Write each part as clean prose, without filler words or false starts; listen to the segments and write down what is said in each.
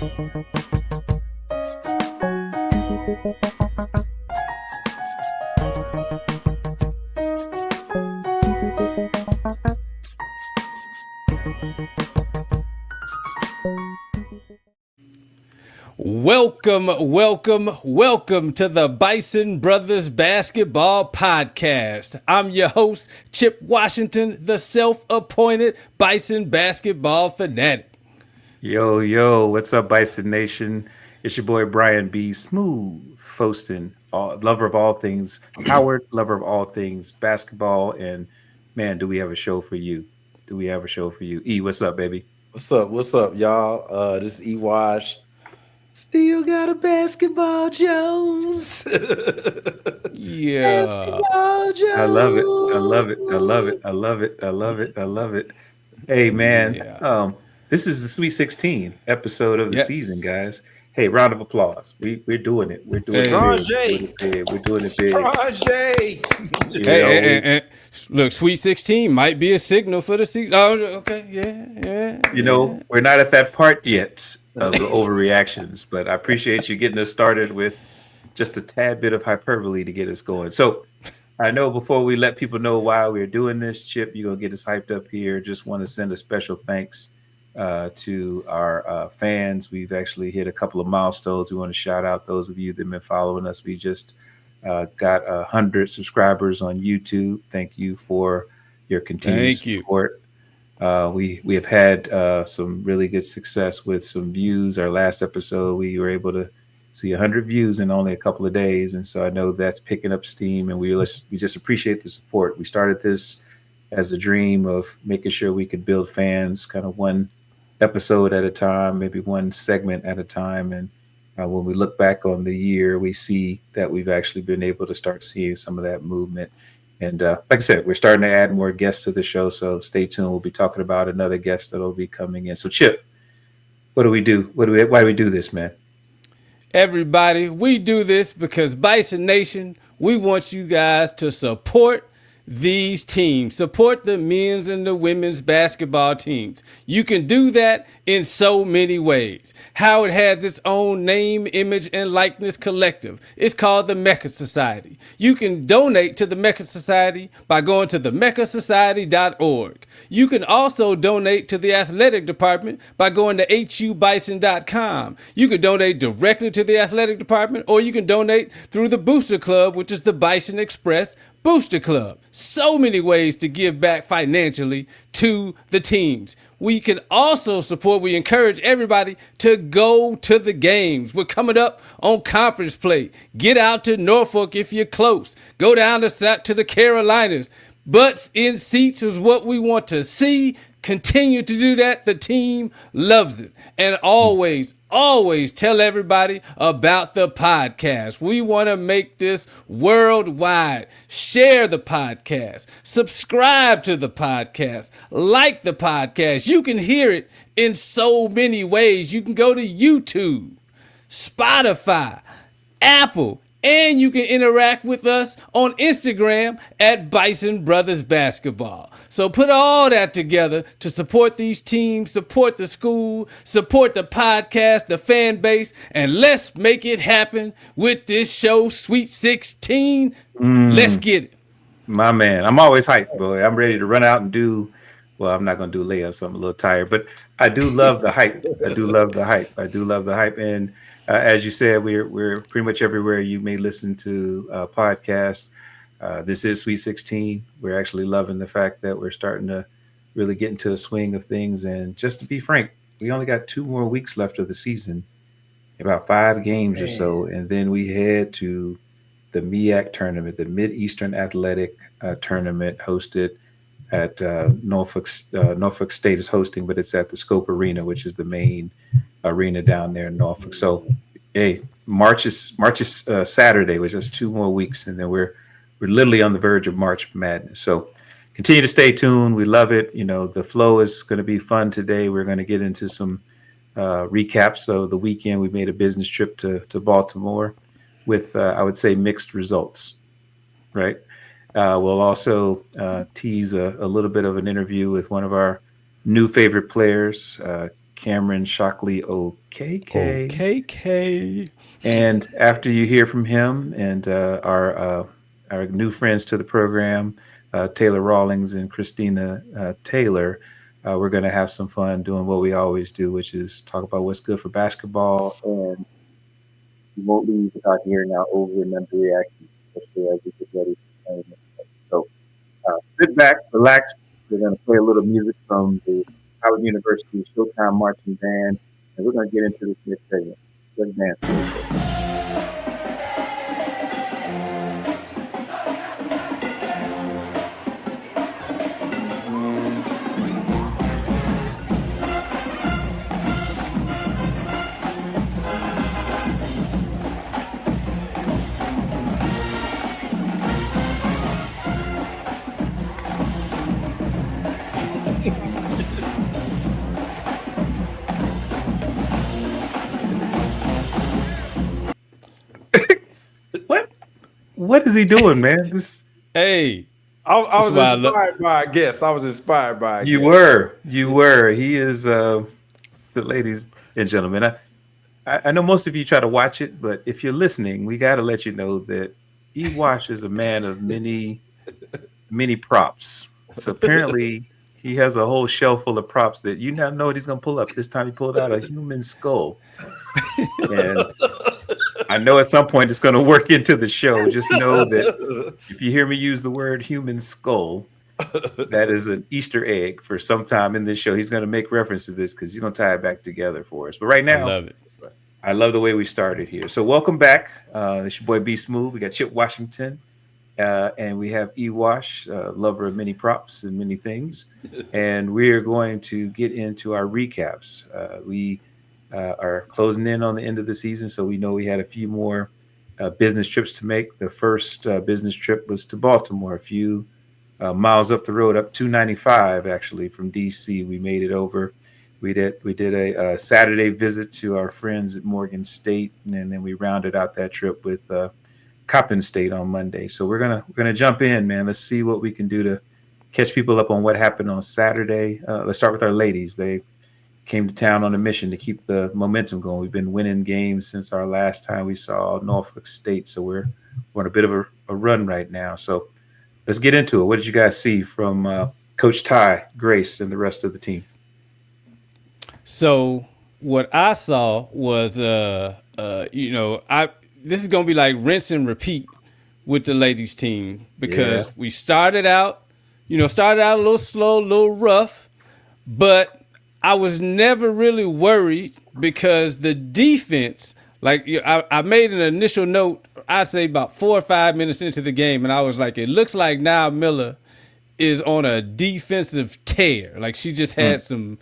Welcome to the Bison Brothers Basketball Podcast. I'm your host, Chip Washington, the self-appointed Bison basketball fanatic. Yo, what's up, Bison Nation? It's your boy, Brian B. Smooth Foston, lover of all things Howard, lover of all things basketball, and man, do we have a show for you. E, what's up, baby? What's up, y'all? This is Ewash. Still got a basketball Jones. Yeah. Basketball Jones. I love it. Hey, man. Yeah. This is the Sweet 16 episode of the season, guys. Hey, round of applause. We're doing it. We're doing it big. We're doing it big. Hey, look, Sweet 16 might be a signal for the season. Oh, okay, yeah. You know, we're not at that part yet of the overreactions, but I appreciate you getting us started with just a tad bit of hyperbole to get us going. So I know before we let people know why we're doing this, Chip, you're going to get us hyped up here. Just want to send a special thanks to our fans. We've actually hit a couple of milestones. We want to shout out those of you that have been following us. We just got 100 subscribers on YouTube. Thank you for your continued support. We have had some really good success with some views. Our last episode, we were able to see 100 views in only a couple of days, and so I know that's picking up steam. And we just appreciate the support. We started this as a dream of making sure we could build fans, kind of one episode at a time, maybe one segment at a time. And when we look back on the year, we see that we've actually been able to start seeing some of that movement. And like I said, we're starting to add more guests to the show, so stay tuned. We'll be talking about another guest that'll be coming in. So, Chip, what do we do? Why do we do this, man? Everybody, we do this because Bison Nation, we want you guys to support these teams, support the men's and the women's basketball teams. You can do that in so many ways. Howard has its own name, image, and likeness collective. It's called the MEAC Society. You can donate to the MEAC Society by going to themecasociety.org. You can also donate to the athletic department by going to hubison.com. You can donate directly to the athletic department, or you can donate through the Booster Club, which is the Bison Express Booster Club. So many ways to give back financially to the teams. We can also support, we encourage everybody to go to the games. We're coming up on conference play. Get out to Norfolk if you're close. Go down to the Carolinas. Butts in seats is what we want to see. Continue to do that. The team loves it. And always tell everybody about the podcast. We want to make this worldwide. Share the podcast. Subscribe to the podcast. Like the podcast. You can hear it in so many ways. You can go to YouTube, Spotify, Apple, and you can interact with us on Instagram at Bison Brothers Basketball. So put all that together to support these teams, support the school, support the podcast, the fan base, and let's make it happen with this show, Sweet 16. Let's get it. My man, I'm always hyped, boy. I'm ready to run out and well, I'm not going to do layups. I'm a little tired, but I do love the hype. I do love the hype. And as you said, we're pretty much everywhere you may listen to podcasts. This is Sweet 16. We're actually loving the fact that we're starting to really get into a swing of things. And just to be frank, we only got 2 more weeks left of the season, about 5 games or so. And then we head to the MEAC Tournament, the Mid-Eastern Athletic Tournament, hosted at Norfolk State is hosting, but it's at the Scope Arena, which is the main arena down there in Norfolk. So, hey, March is Saturday, which is 2 more weeks, and then we're literally on the verge of March Madness. So, continue to stay tuned. We love it. You know, the flow is going to be fun today. We're going to get into some recaps of the weekend. We made a business trip to Baltimore with, I would say, mixed results, right? We'll also tease a little bit of an interview with one of our new favorite players, Cameron Shockley-Okeke. OKK. And after you hear from him and our new friends to the program, Taylor Rawlings and Christina Taylor, we're going to have some fun doing what we always do, which is talk about what's good for basketball. And we won't leave without hearing our over-remember reactions, especially as we get ready for the tournament. So sit back, relax. We're going to play a little music from the Howard University Showtime Marching Band, and we're going to get into this next segment. Let's dance. What is he doing, man? Hey, I was inspired by a guest. I was inspired by a you guest. You were. He is, so ladies and gentlemen, I know most of you try to watch it, but if you're listening, we got to let you know that Ewash is a man of many props. So apparently he has a whole shelf full of props that you now know what he's going to pull up. This time he pulled out a human skull. And I know at some point it's going to work into the show. Just know that if you hear me use the word human skull, that is an Easter egg for some time in this show. He's going to make reference to this because he's going to tie it back together for us. But right now, I love it. I love the way we started here. So welcome back. It's your boy B Smooth. We got Chip Washington. And we have Ewash, lover of many props and many things. And we are going to get into our recaps. We are closing in on the end of the season, so we know we had a few more business trips to make. The first business trip was to Baltimore, a few miles up the road, up 295 actually from DC. We made it over. We did a Saturday visit to our friends at Morgan State, and then we rounded out that trip with Coppin State on Monday. So we're gonna jump in, man. Let's see what we can do to catch people up on what happened on Saturday. Let's start with our ladies. They came to town on a mission to keep the momentum going. We've been winning games since our last time we saw Norfolk State, so we're on a bit of a run right now. So let's get into it. What did you guys see from Coach Ty, Grace, and the rest of the team? So what I saw was, this is gonna be like rinse and repeat with the ladies team because we started out a little slow, a little rough, but I was never really worried because the defense, like I made an initial note, I'd say about 4 or 5 minutes into the game, and I was like, it looks like Nia Miller is on a defensive tear. Like she just had some,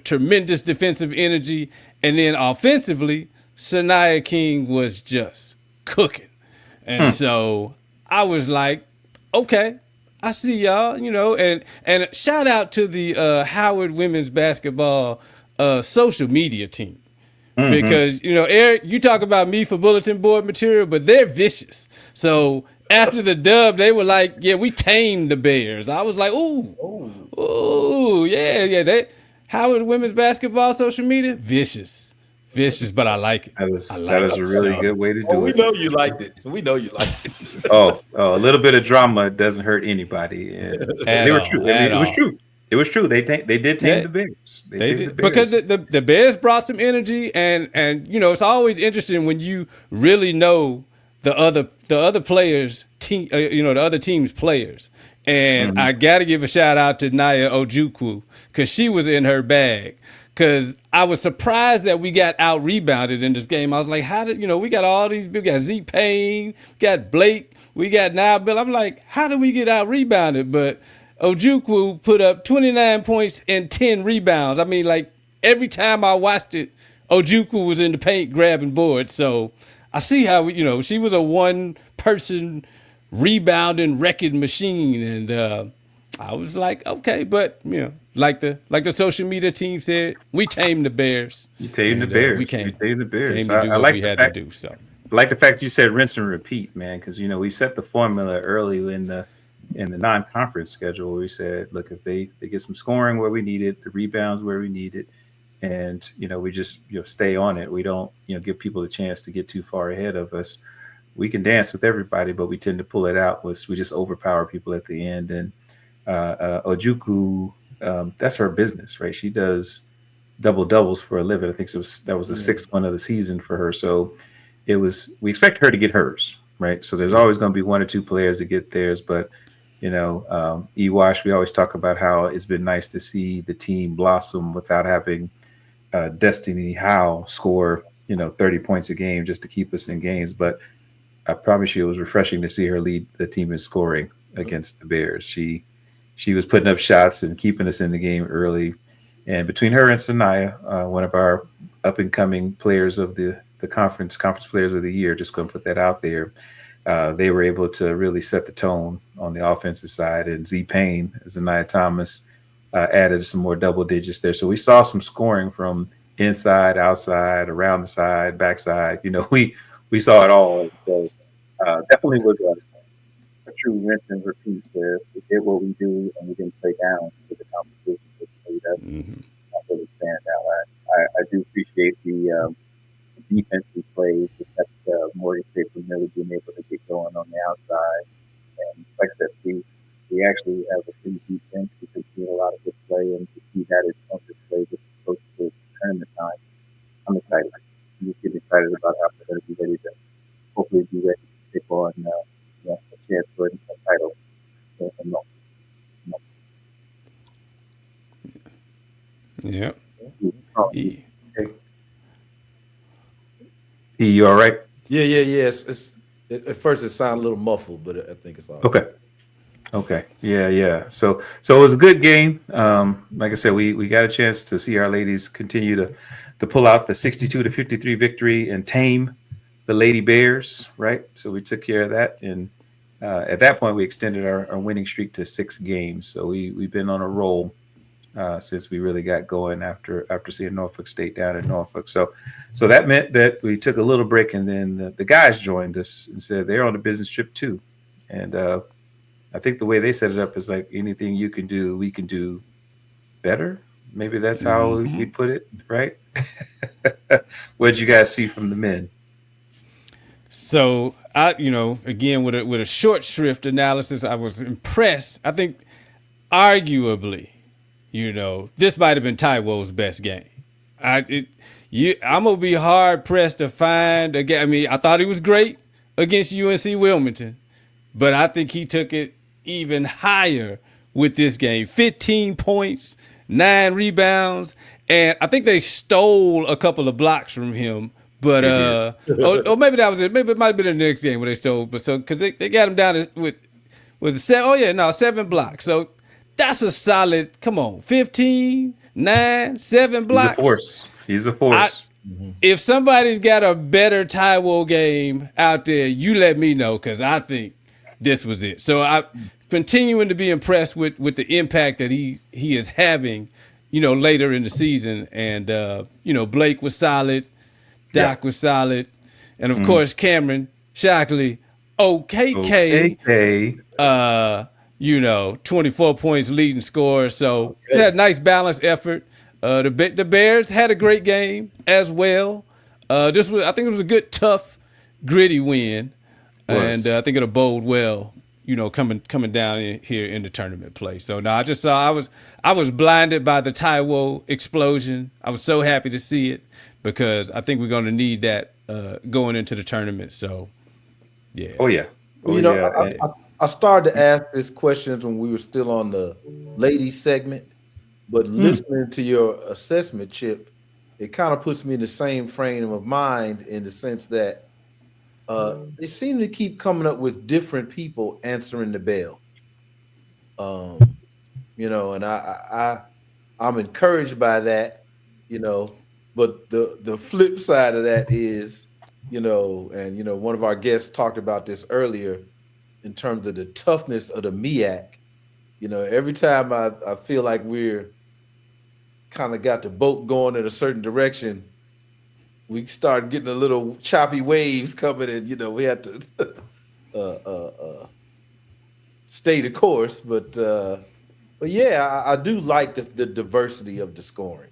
tremendous defensive energy, and then offensively, Sanaya King was just cooking. And so I was like, okay, I see y'all, and shout out to the Howard women's basketball social media team. Because, Eric, you talk about me for bulletin board material, but they're vicious. So after the dub, they were like, yeah, we tamed the Bears. I was like, ooh, yeah. Howard women's baskall social media, vicious, but I like it. That was a really good way to do it. We know you liked it. A little bit of drama doesn't hurt anybody. And they were true. It was true. It was true. They did tame the Bears. They did because the Bears brought some energy, and it's always interesting when you really know the other players team, the other team's players. And I got to give a shout out to Nia Ojukwu because she was in her bag. Because I was surprised that we got out rebounded in this game. I was like, how did we got all these? We got Zeke Payne, we got Blake, we got Nia Bill. I'm like, how did we get out rebounded? But Ojukwu put up 29 points and 10 rebounds. I mean, like every time I watched it, Ojukwu was in the paint grabbing boards. So I see how she was a one-person rebounding wrecking machine, and I was like, okay, but like the social media team said, we tamed the Bears. You tamed the Bears. We tamed the Bears. Came to do what we had to do. So I like the fact you said rinse and repeat, man, because we set the formula early in the non-conference schedule where we said, look, if they get some scoring where we need it, the rebounds where we need it, and we just stay on it. We don't give people a chance to get too far ahead of us. We can dance with everybody, but we tend to pull it out. We just overpower people at the end. And Ojukwu, that's her business, right? She does double doubles for a living. I think that was the sixth one of the season for her. So we expect her to get hers, right? So there's always going to be one or two players to get theirs, but Ewash, we always talk about how it's been nice to see the team blossom without having Destiny Howe score 30 points a game just to keep us in games. But I promise you, it was refreshing to see her lead the team in scoring against the Bears. She was putting up shots and keeping us in the game early. And between her and Sanaya, one of our up and coming players of the conference players of the year, just going to put that out there, they were able to really set the tone on the offensive side. And Z Payne, Zanaya Thomas, added some more double digits there. So we saw some scoring from inside, outside, around the side, backside. We saw it all. So definitely was a true rinse and repeat where we did what we do and we didn't play down to the competition, which made us not really stand out. I do appreciate the defense we played. We kept Morgan State from really being able to get going on the outside. And like I said, we actually have a pretty deep bench because we had a lot of good play, and to see that it's on display this close to tournament time, I'm excited. I'm just getting excited about how we're going to be ready to hopefully be ready to take on a chance for a title. Yeah. You all right? Yeah. It's at first it sounded a little muffled, but I think it's all okay. Okay. Yeah. So it was a good game. Like I said, we got a chance to see our ladies continue to pull out the 62-53 victory and tame the Lady Bears, right? So we took care of that, and at that point we extended our winning streak to 6 games. So we've been on a roll since we really got going after seeing Norfolk State down in Norfolk. So that meant that we took a little break, and then the guys joined us and said they're on a business trip too. And I think the way they set it up is like anything you can do, we can do better. Maybe that's how we put it, right? What did you guys see from the men? So again, with a short shrift analysis, I was impressed. I think arguably, this might have been Taiwo's best game. I'm gonna be hard pressed to find again. I mean, I thought he was great against UNC Wilmington, but I think he took it even higher with this game. 15 points, 9 rebounds, and I think they stole a couple of blocks from him. But or maybe that was it. Maybe it might have been the next game where they stole. But because they got him down with 7 blocks. So that's a solid. Come on, 15, 9, 7 blocks. He's a force. If somebody's got a better Taiwo game out there, you let me know, because I think this was it. So I'm continuing to be impressed with the impact that he is having, later in the season. And Blake was solid. Doc was solid. And, of course, Cameron Shockley, OKK, 24 points leading scorer. So it had a nice balanced effort. The Bears had a great game as well. I think it was a good, tough, gritty win. And I think it'll bode well, coming down here in the tournament play. So now I just saw I was blinded by the Taiwo explosion. I was so happy to see it, because I think we're going to need that going into the tournament. So, yeah. Oh, yeah. I started to ask this questions when we were still on the ladies segment, but listening to your assessment, Chip, it kind of puts me in the same frame of mind, in the sense that they seem to keep coming up with different people answering the bell. And I'm encouraged by that, but the flip side of that is, one of our guests talked about this earlier in terms of the toughness of the MEAC. Every time I feel like we're kind of got the boat going in a certain direction, we start getting a little choppy waves coming, and we have to stay the course. But yeah, I do like the diversity of the scoring.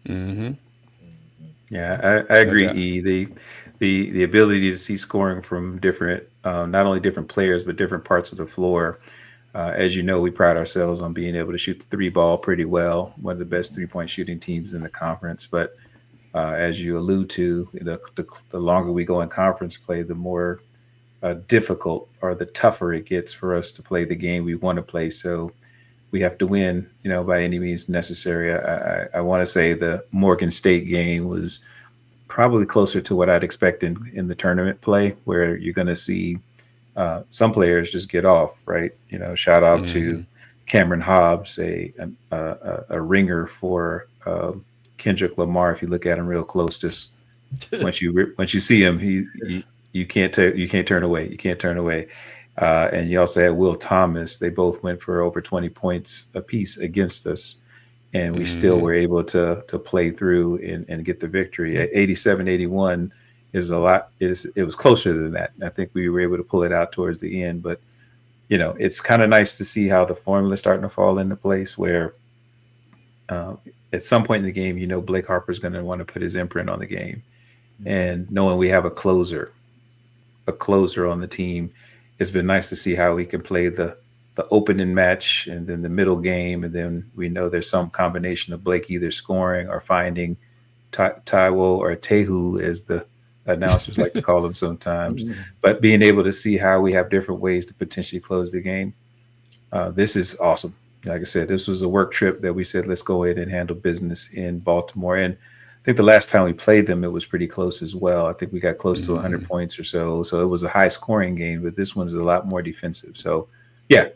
Mm-hmm. Yeah, I No agree. doubt. E the ability to see scoring from different, not only different players but different parts of the floor. As you know, we pride ourselves on being able to shoot the three ball pretty well. One of the best 3-point shooting teams in the conference. But as you allude to, the longer we go in conference play, the more difficult or the tougher it gets for us to play the game we want to play. So we have to win, by any means necessary. I want to say the Morgan State game was probably closer to what I'd expect in the tournament play, where you're going to see some players just get off, right? Shout out to Mm-hmm. Cameron Hobbs, a ringer for Kendrick Lamar. If you look at him real close, just once you see him, you can't turn away. You can't turn away. And you also had Will Thomas. They both went for over 20 points apiece against us, and we still Mm-hmm. were able to play through and get the victory. At 87-81 is a lot. It was closer than that. I think we were able to pull it out towards the end, but it's kind of nice to see how the formula is starting to fall into place where uh, at some point in the game, Blake Harper's going to want to put his imprint on the game, and knowing we have a closer on the team, it's been nice to see how we can play the opening match and then the middle game, and then we know there's some combination of Blake either scoring or finding Taiwo or Tehu, as the announcers like to call them sometimes, but being able to see how we have different ways to potentially close the game. This is awesome. Like I said, this was a work trip that we said, let's go ahead and handle business in Baltimore. And I think the last time we played them, it was pretty close as well. I think we got close to 100 points or so. So it was a high scoring game, but this one's a lot more defensive. So, yeah,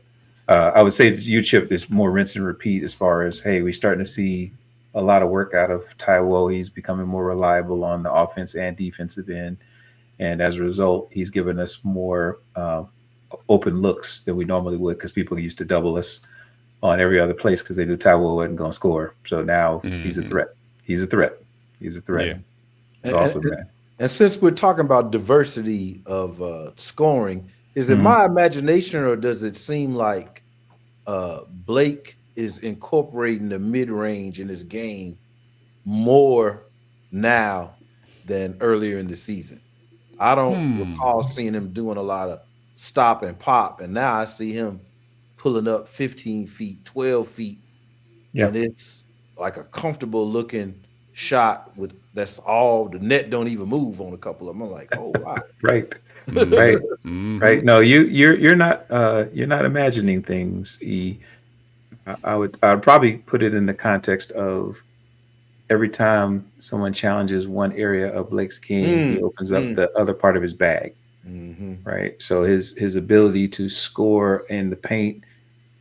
I would say you, Chip, is more rinse and repeat as far as, hey, we're starting to see a lot of work out of Taiwo. He's becoming more reliable on the offense and defensive end. And as a result, he's given us more open looks than we normally would, because people used to double us on every other place because they knew Taiwo wasn't going to score. So now he's a threat. He's a threat. He's a threat. Yeah. It's awesome, man. And since we're talking about diversity of scoring, is it my imagination, or does it seem like Blake is incorporating the mid-range in his game more now than earlier in the season? I don't recall seeing him doing a lot of stop and pop, and now I see him pulling up 15 feet, 12 feet, and it's like a comfortable looking shot with that's all the net don't even move on a couple of them. I'm like, oh wow. Right. Right. No, you're not imagining things. I would probably put it in the context of every time someone challenges one area of Blake's game, he opens up the other part of his bag. Right. So his ability to score in the paint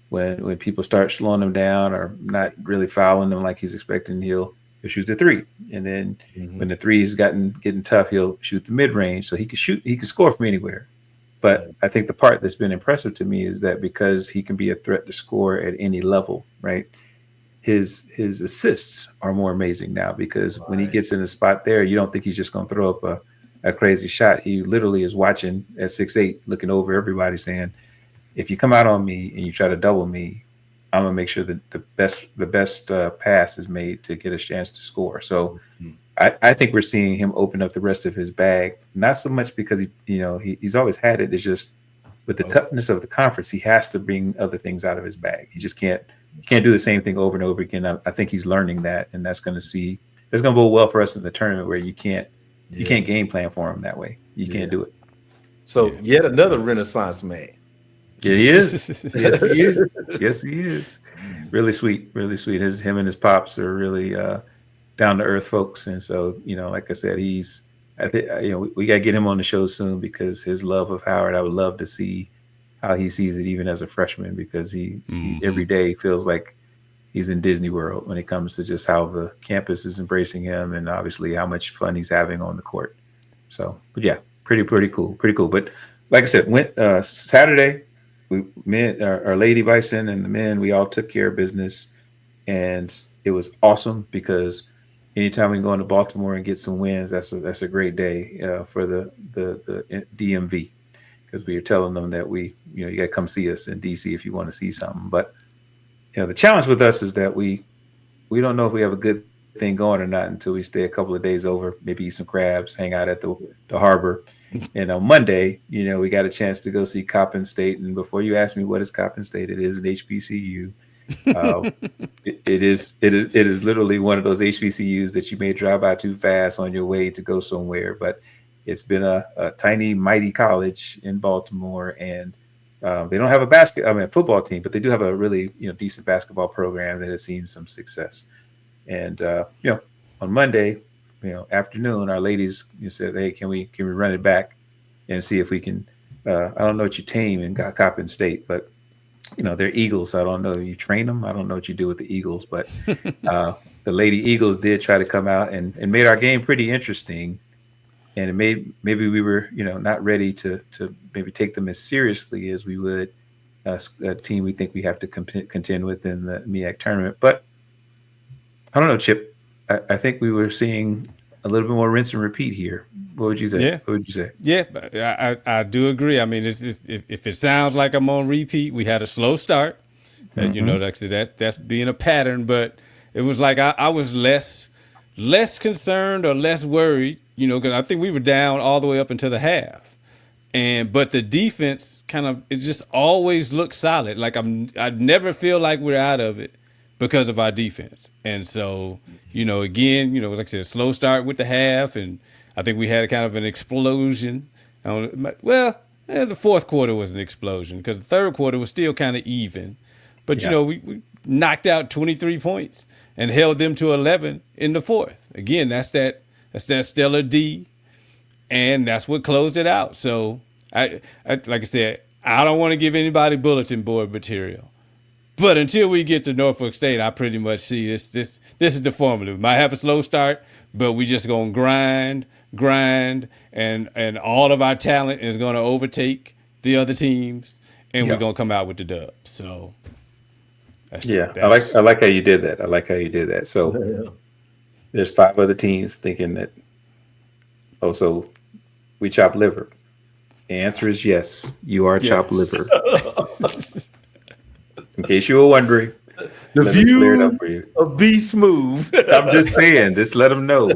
when people start slowing him down or not really fouling him like he's expecting, he'll shoot the three. And then when the three's getting tough, he'll shoot the mid range. So he can score from anywhere. But I think the part that's been impressive to me is that because he can be a threat to score at any level, right? His assists are more amazing now, because when he gets in a spot there, you don't think he's just going to throw up a crazy shot. He literally is watching at 6'8", looking over everybody, saying, if you come out on me and you try to double me, I'm gonna make sure that the best pass is made to get a chance to score. So I think we're seeing him open up the rest of his bag, not so much because he's always had it. It's just with the toughness of the conference, he has to bring other things out of his bag. He just can't do the same thing over and over again. I think he's learning that, and that's going to bode well for us in the tournament, where you can't game plan for him that way. You can't do it. So yet another Renaissance man. Yeah, he is. Yes, he is. Yes, he is. Really sweet. Really sweet. Him and his pops are really down to earth folks, and so like I said, I think we got to get him on the show soon, because his love of Howard, I would love to see how he sees it even as a freshman, because he every day feels like he's in Disney World when it comes to just how the campus is embracing him, and obviously how much fun he's having on the court. So, but yeah, pretty cool. But like I said, went Saturday. Our Lady Bison and the men, we all took care of business, and it was awesome, because anytime we can go into Baltimore and get some wins, that's a great day for the DMV, because we were telling them that you got to come see us in DC if you want to see something. But the challenge with us is that we don't know if we have a good thing going or not until we stay a couple of days over, maybe eat some crabs, hang out at the harbor. And on Monday, we got a chance to go see Coppin State. And before you ask me what is Coppin State, it is an HBCU. It is literally one of those HBCUs that you may drive by too fast on your way to go somewhere. But it's been a tiny, mighty college in Baltimore, and they don't have a football team, but they do have a really decent basketball program that has seen some success. And on Monday, afternoon, our ladies said, "Hey, can we run it back and see if we can?" I don't know what you tame in Coppin State, but they're Eagles. So I don't know. You train them. I don't know what you do with the Eagles, but the Lady Eagles did try to come out and made our game pretty interesting. And it maybe we were not ready to maybe take them as seriously as we would a team we think we have to contend with in the MEAC tournament. But I don't know, Chip. I think we were seeing a little bit more rinse and repeat here. What would you think? Yeah. What would you say? Yeah, I do agree. I mean, if it sounds like I'm on repeat, we had a slow start. That's being a pattern, but it was like I was less concerned or less worried, because I think we were down all the way up into the half. But the defense it just always looks solid. Like I never feel like we're out of it because of our defense. And so, again, like I said, slow start with the half, and I think we had a kind of an explosion. The fourth quarter was an explosion because the third quarter was still kind of even. But, we knocked out 23 points and held them to 11 in the fourth. Again, that's that stellar D, and that's what closed it out. So, I like I said, I don't want to give anybody bulletin board material. But until we get to Norfolk State, I pretty much see this is the formula. We might have a slow start, but we just going to grind, and all of our talent is going to overtake the other teams, and we're going to come out with the dub. So, I like how you did that. So there's 5 other teams thinking that, so we chop liver. The answer is yes, you are chopped liver. In case you were wondering, the let us clear it up for you. Be smooth. I'm just saying, just let them know.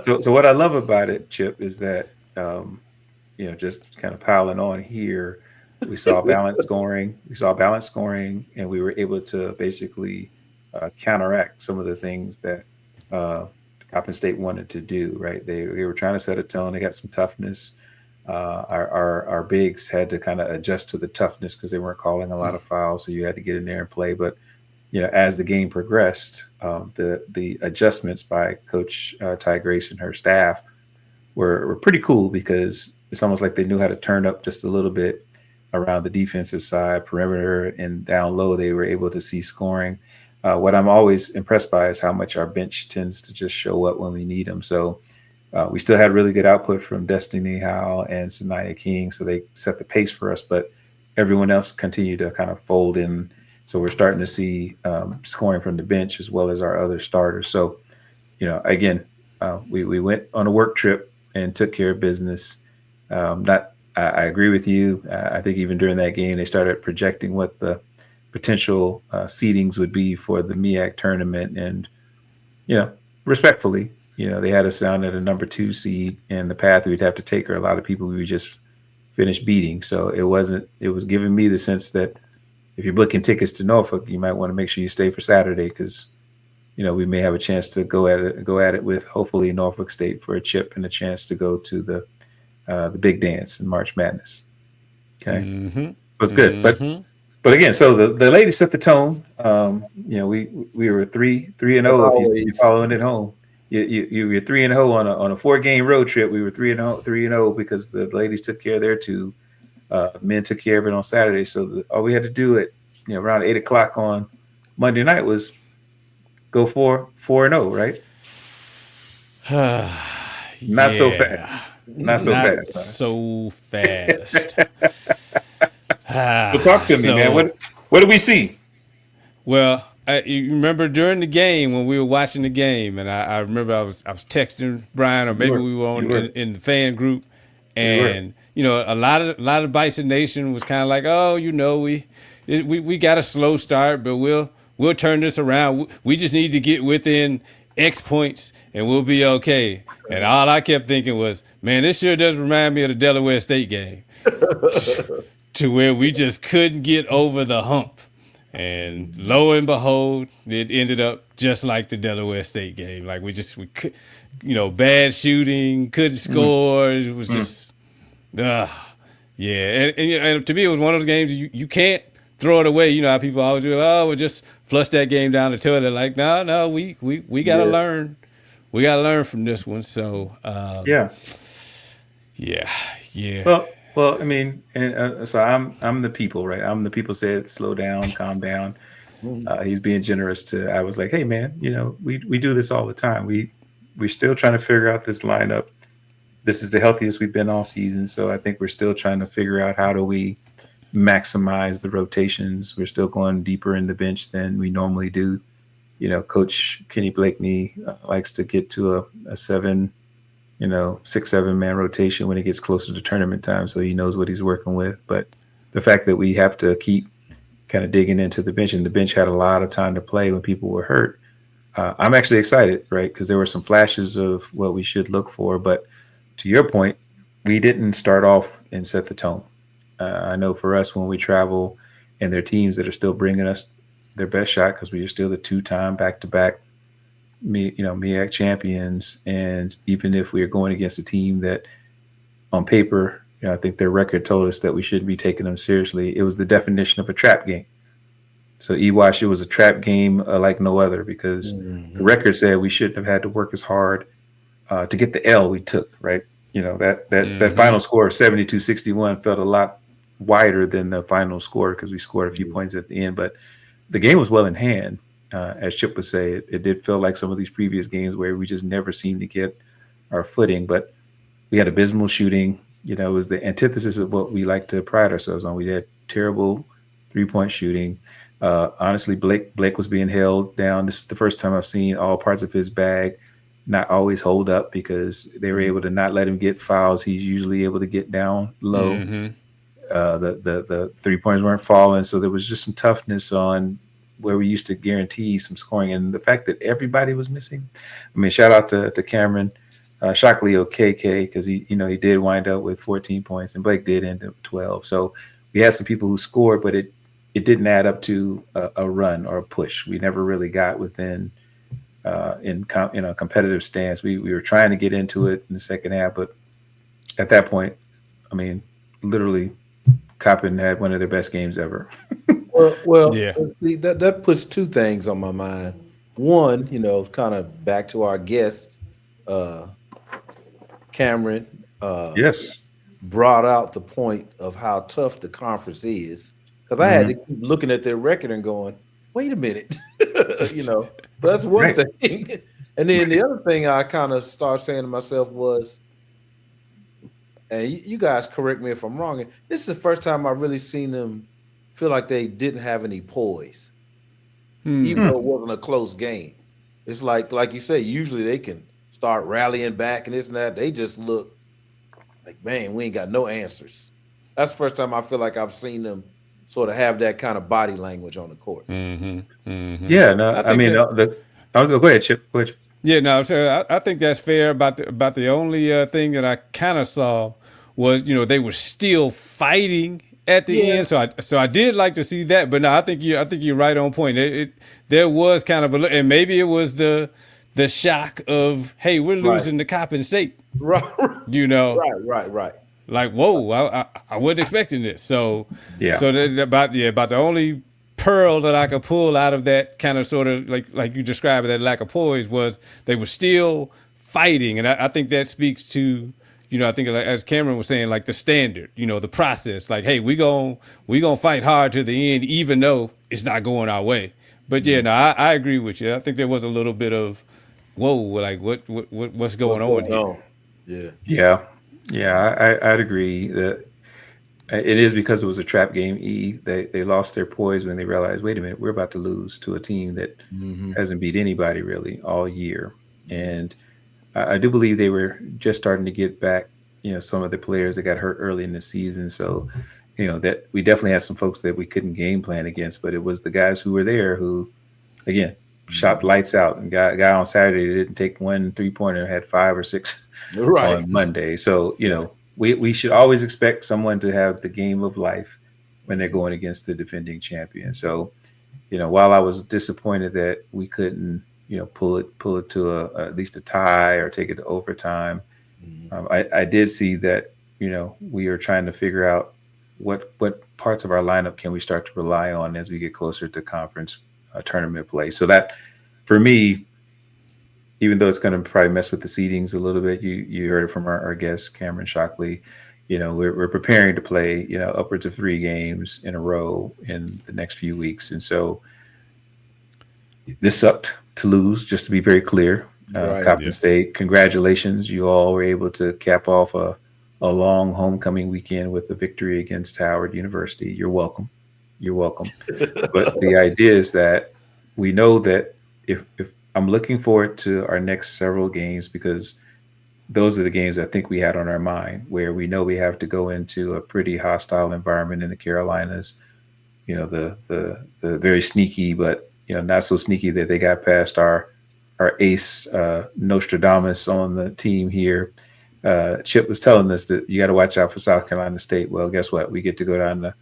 So what I love about it, Chip, is that just kind of piling on here, we saw balanced scoring. And we were able to basically counteract some of the things that Coppin State wanted to do. Right, they were trying to set a tone. They got some toughness. Our bigs had to kind of adjust to the toughness because they weren't calling a lot of fouls, so you had to get in there and play. But as the game progressed, the adjustments by Coach Ty Grace and her staff were pretty cool because it's almost like they knew how to turn up just a little bit around the defensive side, perimeter, and down low. They were able to see scoring. What I'm always impressed by is how much our bench tends to just show up when we need them. So. We still had really good output from Destiny Howell and Sanaya King, so they set the pace for us, but everyone else continued to kind of fold in. So we're starting to see scoring from the bench as well as our other starters. So, again, we went on a work trip and took care of business. I agree with you. I think even during that game, they started projecting what the potential seedings would be for the MEAC tournament. And, respectfully, they had us down at a number 2 seed, and the path we'd have to take are a lot of people we would just finish beating. So it was giving me the sense that if you're booking tickets to Norfolk, you might want to make sure you stay for Saturday because, we may have a chance to go at it with hopefully Norfolk State for a chip and a chance to go to the big dance in March Madness. Okay. Mm-hmm. It was good. Mm-hmm. But again, so the ladies set the tone. We were 3-0 if you're following it home. You were 3-0 on a 4-game road trip. We were 3-0 because the ladies took care of their 2. Men took care of it on Saturday. So all we had to do at around 8:00 on Monday night was go 4-0, right? Not so fast. Not so fast. So talk to me, man. What did we see? Well, you remember during the game when we were watching the game, and I remember I was texting Brian, or maybe we were in the fan group, and a lot of Bison Nation was kind of like, we got a slow start, but we'll we'll turn this around. We just need to get within X points and we'll be okay. And all I kept thinking was, man, this sure does remind me of the Delaware State game to where we just couldn't get over the hump. And lo and behold, it ended up just like the Delaware State game. Like we could, bad shooting, couldn't score. It was just, yeah. And to me, it was one of those games you can't throw it away. You know how people always do, we'll just flush that game down the toilet. Like, no, we got to learn. We got to learn from this one. So, yeah. Well, I mean, and so I'm the people, right? I'm the people said, slow down, calm down. He's being generous I was like, hey man, we do this all the time. We're still trying to figure out this lineup. This is the healthiest we've been all season. So I think we're still trying to figure out how do we maximize the rotations. We're still going deeper in the bench than we normally do. Coach Kenny Blakeney likes to get to a 6-7 man rotation when it gets closer to tournament time. So he knows what he's working with. But the fact that we have to keep kind of digging into the bench, and the bench had a lot of time to play when people were hurt. I'm actually excited, right? Because there were some flashes of what we should look for. But to your point, we didn't start off and set the tone. I know for us, when we travel and there are teams that are still bringing us their best shot because we are still the 2-time back-to-back MEAC champions. And even if we are going against a team that on paper, I think their record told us that we shouldn't be taking them seriously. It was the definition of a trap game. So Ewash, it was a trap game like no other because the record said we shouldn't have had to work as hard to get the L we took, right? That final score of 72-61 felt a lot wider than the final score because we scored a few points at the end. But the game was well in hand. As Chip would say, it did feel like some of these previous games where we just never seemed to get our footing. But we had abysmal shooting. It was the antithesis of what we like to pride ourselves on. We had terrible 3-point shooting. Honestly, Blake was being held down. This is the first time I've seen all parts of his bag not always hold up because they were able to not let him get fouls. He's usually able to get down low. The 3-pointers weren't falling. So there was just some toughness on where we used to guarantee some scoring. And the fact that everybody was missing. I mean, shout out to Cameron Shockley-Okeke because he did wind up with 14 points and Blake did end up 12. So we had some people who scored, but it didn't add up to a run or a push. We never really got within competitive stance. We were trying to get into it in the second half, but at that point, I mean, literally, Coppin had one of their best games ever. Well, yeah. See, that puts two things on my mind. One, kind of back to our guest, Cameron. Yes, brought out the point of how tough the conference is. Because I had to keep looking at their record and going, wait a minute, That's one thing. And then the other thing I kind of started saying to myself was, and you guys correct me if I'm wrong, this is the first time I've really seen them feel like they didn't have any poise, even though it wasn't a close game. It's like you say, usually they can start rallying back and this and that. They just look like, man, we ain't got no answers. That's the first time I feel like I've seen them sort of have that kind of body language on the court. Yeah, no, I was going to go ahead, Chip. Go ahead. Yeah, no, so I think that's fair. About the only thing that I kind of saw was, they were still fighting at the end. So I did like to see that, but no, I think you're right on point. There was kind of and maybe it was the shock of, hey, we're losing to Coppin State. Right. Right. Like, whoa, I wasn't expecting this. So yeah. So about the only pearl that I could pull out of that kind of sort of like you described, that lack of poise, was they were still fighting. And I think that speaks to, I think as Cameron was saying, like the standard, the process, like, hey, we gonna fight hard to the end, even though it's not going our way. But yeah, no, I agree with you. I think there was a little bit of, whoa, like what's going on here? Yeah, I'd agree that it is because it was a trap game. They lost their poise when they realized, wait a minute, we're about to lose to a team that hasn't beat anybody really all year. And I do believe they were just starting to get back, some of the players that got hurt early in the season. So, that we definitely had some folks that we couldn't game plan against, but it was the guys who were there who again, shot lights out, and guy on Saturday didn't take 1 3-pointer, had 5 or 6 on Monday. So, we should always expect someone to have the game of life when they're going against the defending champion. So, while I was disappointed that we couldn't, pull it to at least a tie or take it to overtime, I did see that, we are trying to figure out what parts of our lineup can we start to rely on as we get closer to conference tournament play. So that, for me, even though it's going to probably mess with the seedings a little bit, you heard it from our guest, Cam Shockley, we're preparing to play, upwards of 3 games in a row in the next few weeks. And so this sucked to lose, just to be very clear. Coppin State, congratulations. You all were able to cap off a long homecoming weekend with a victory against Howard University. You're welcome. But the idea is that we know that if I'm looking forward to our next several games, because those are the games I think we had on our mind, where we know we have to go into a pretty hostile environment in the Carolinas. The very sneaky, but not so sneaky that they got past our ace Nostradamus on the team here. Chip was telling us that you got to watch out for South Carolina State. Well, guess what? We get to go down to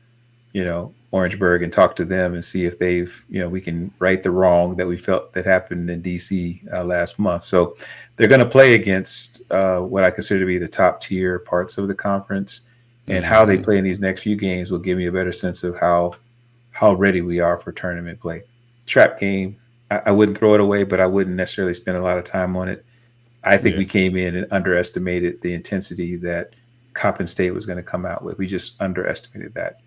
Orangeburg and talk to them and see if they've, we can right the wrong that we felt that happened in DC last month. So they're going to play against what I consider to be the top tier parts of the conference, and how they play in these next few games will give me a better sense of how ready we are for tournament play. Trap game, I wouldn't throw it away, but I wouldn't necessarily spend a lot of time on it. I think we came in and underestimated the intensity that Coppin State was going to come out with. We just underestimated that.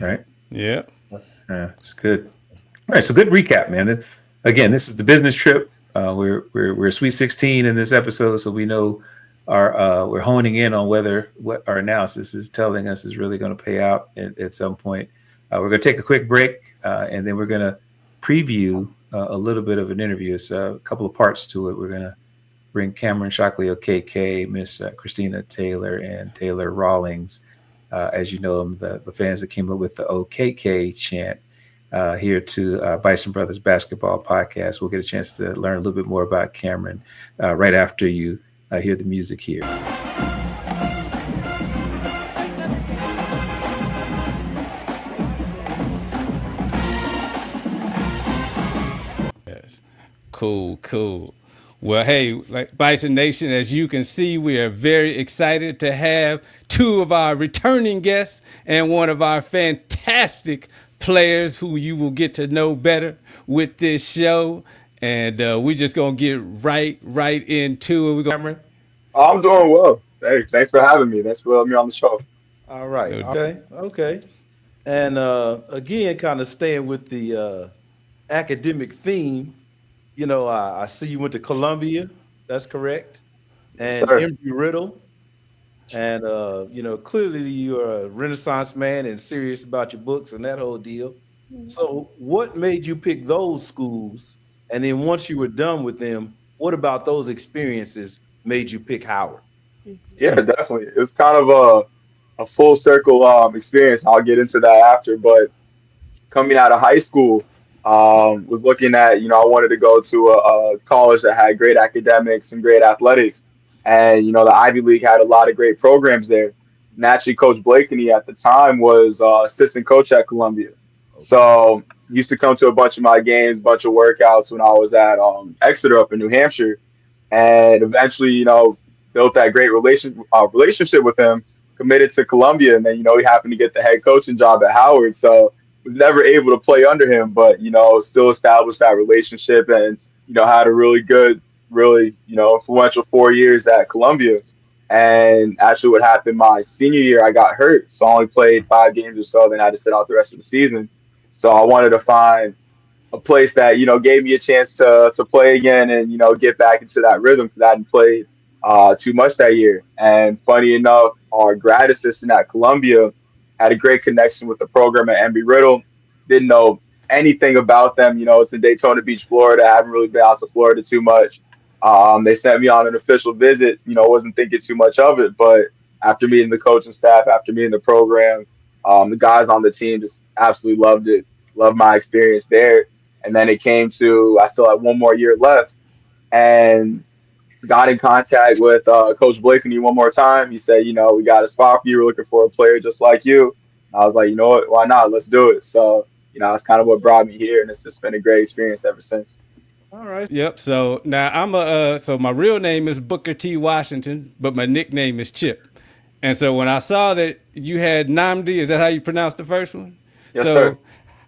All right. Yeah. It's good. All right. So good recap, man. Again, this is the business trip. We're Sweet 16 in this episode, so we know we're honing in on what our analysis is telling us is really going to pay out at some point. We're going to take a quick break, and then we're going to preview a little bit of an interview. It's a couple of parts to it. We're going to bring Cameron Shockley, OKK, Miss Christina Taylor, and Taylor Rawlings. As you know them, the fans that came up with the OKK chant here to Bison Brothers Basketball podcast. We'll get a chance to learn a little bit more about Cameron right after you hear the music here. Yes. Cool. Well, hey, like Bison Nation, as you can see, we are very excited to have 2 of our returning guests and one of our fantastic players who you will get to know better with this show. And we're just going to get right into it. Cameron? I'm doing well. Thanks for having me. Thanks for having me on the show. All right. Okay. And again, kind of staying with the academic theme, I see you went to Columbia. That's correct. And Embry-Riddle. And, clearly you're a Renaissance man and serious about your books and that whole deal. So what made you pick those schools? And then once you were done with them, what about those experiences made you pick Howard? Yeah, definitely. It was kind of a full circle experience. I'll get into that after. But coming out of high school, was looking at, I wanted to go to a college that had great academics and great athletics. And, the Ivy League had a lot of great programs there. Naturally, Coach Blakeney at the time was assistant coach at Columbia. So he used to come to a bunch of my games, a bunch of workouts when I was at Exeter up in New Hampshire. And eventually, built that great relationship with him, committed to Columbia. And then, he happened to get the head coaching job at Howard. So was never able to play under him, but, still established that relationship and, had a really good, influential 4 years at Columbia. And actually what happened my senior year, I got hurt. So I only played 5 games or so, then I had to sit out the rest of the season. So I wanted to find a place that, gave me a chance to play again and, get back into that rhythm, because I hadn't played too much that year. And funny enough, our grad assistant at Columbia had a great connection with the program at Embry-Riddle. Didn't know anything about them. It's in Daytona Beach, Florida. I haven't really been out to Florida too much. They sent me on an official visit. Wasn't thinking too much of it. But after meeting the coaching staff, after meeting the program, the guys on the team just absolutely loved it. loved my experience there. And then it came to, I still had 1 more year left, and got in contact with Coach Blakeney one more time. He said, we got a spot for you. We're looking for a player just like you. And I was like, you know what? Why not? Let's do it. So, that's kind of what brought me here, and it's just been a great experience ever since. All right. Yep. So now so my real name is Booker T. Washington, but my nickname is Chip. And so when I saw that you had Nnamdi, is that how you pronounce the first one? Yes, sir.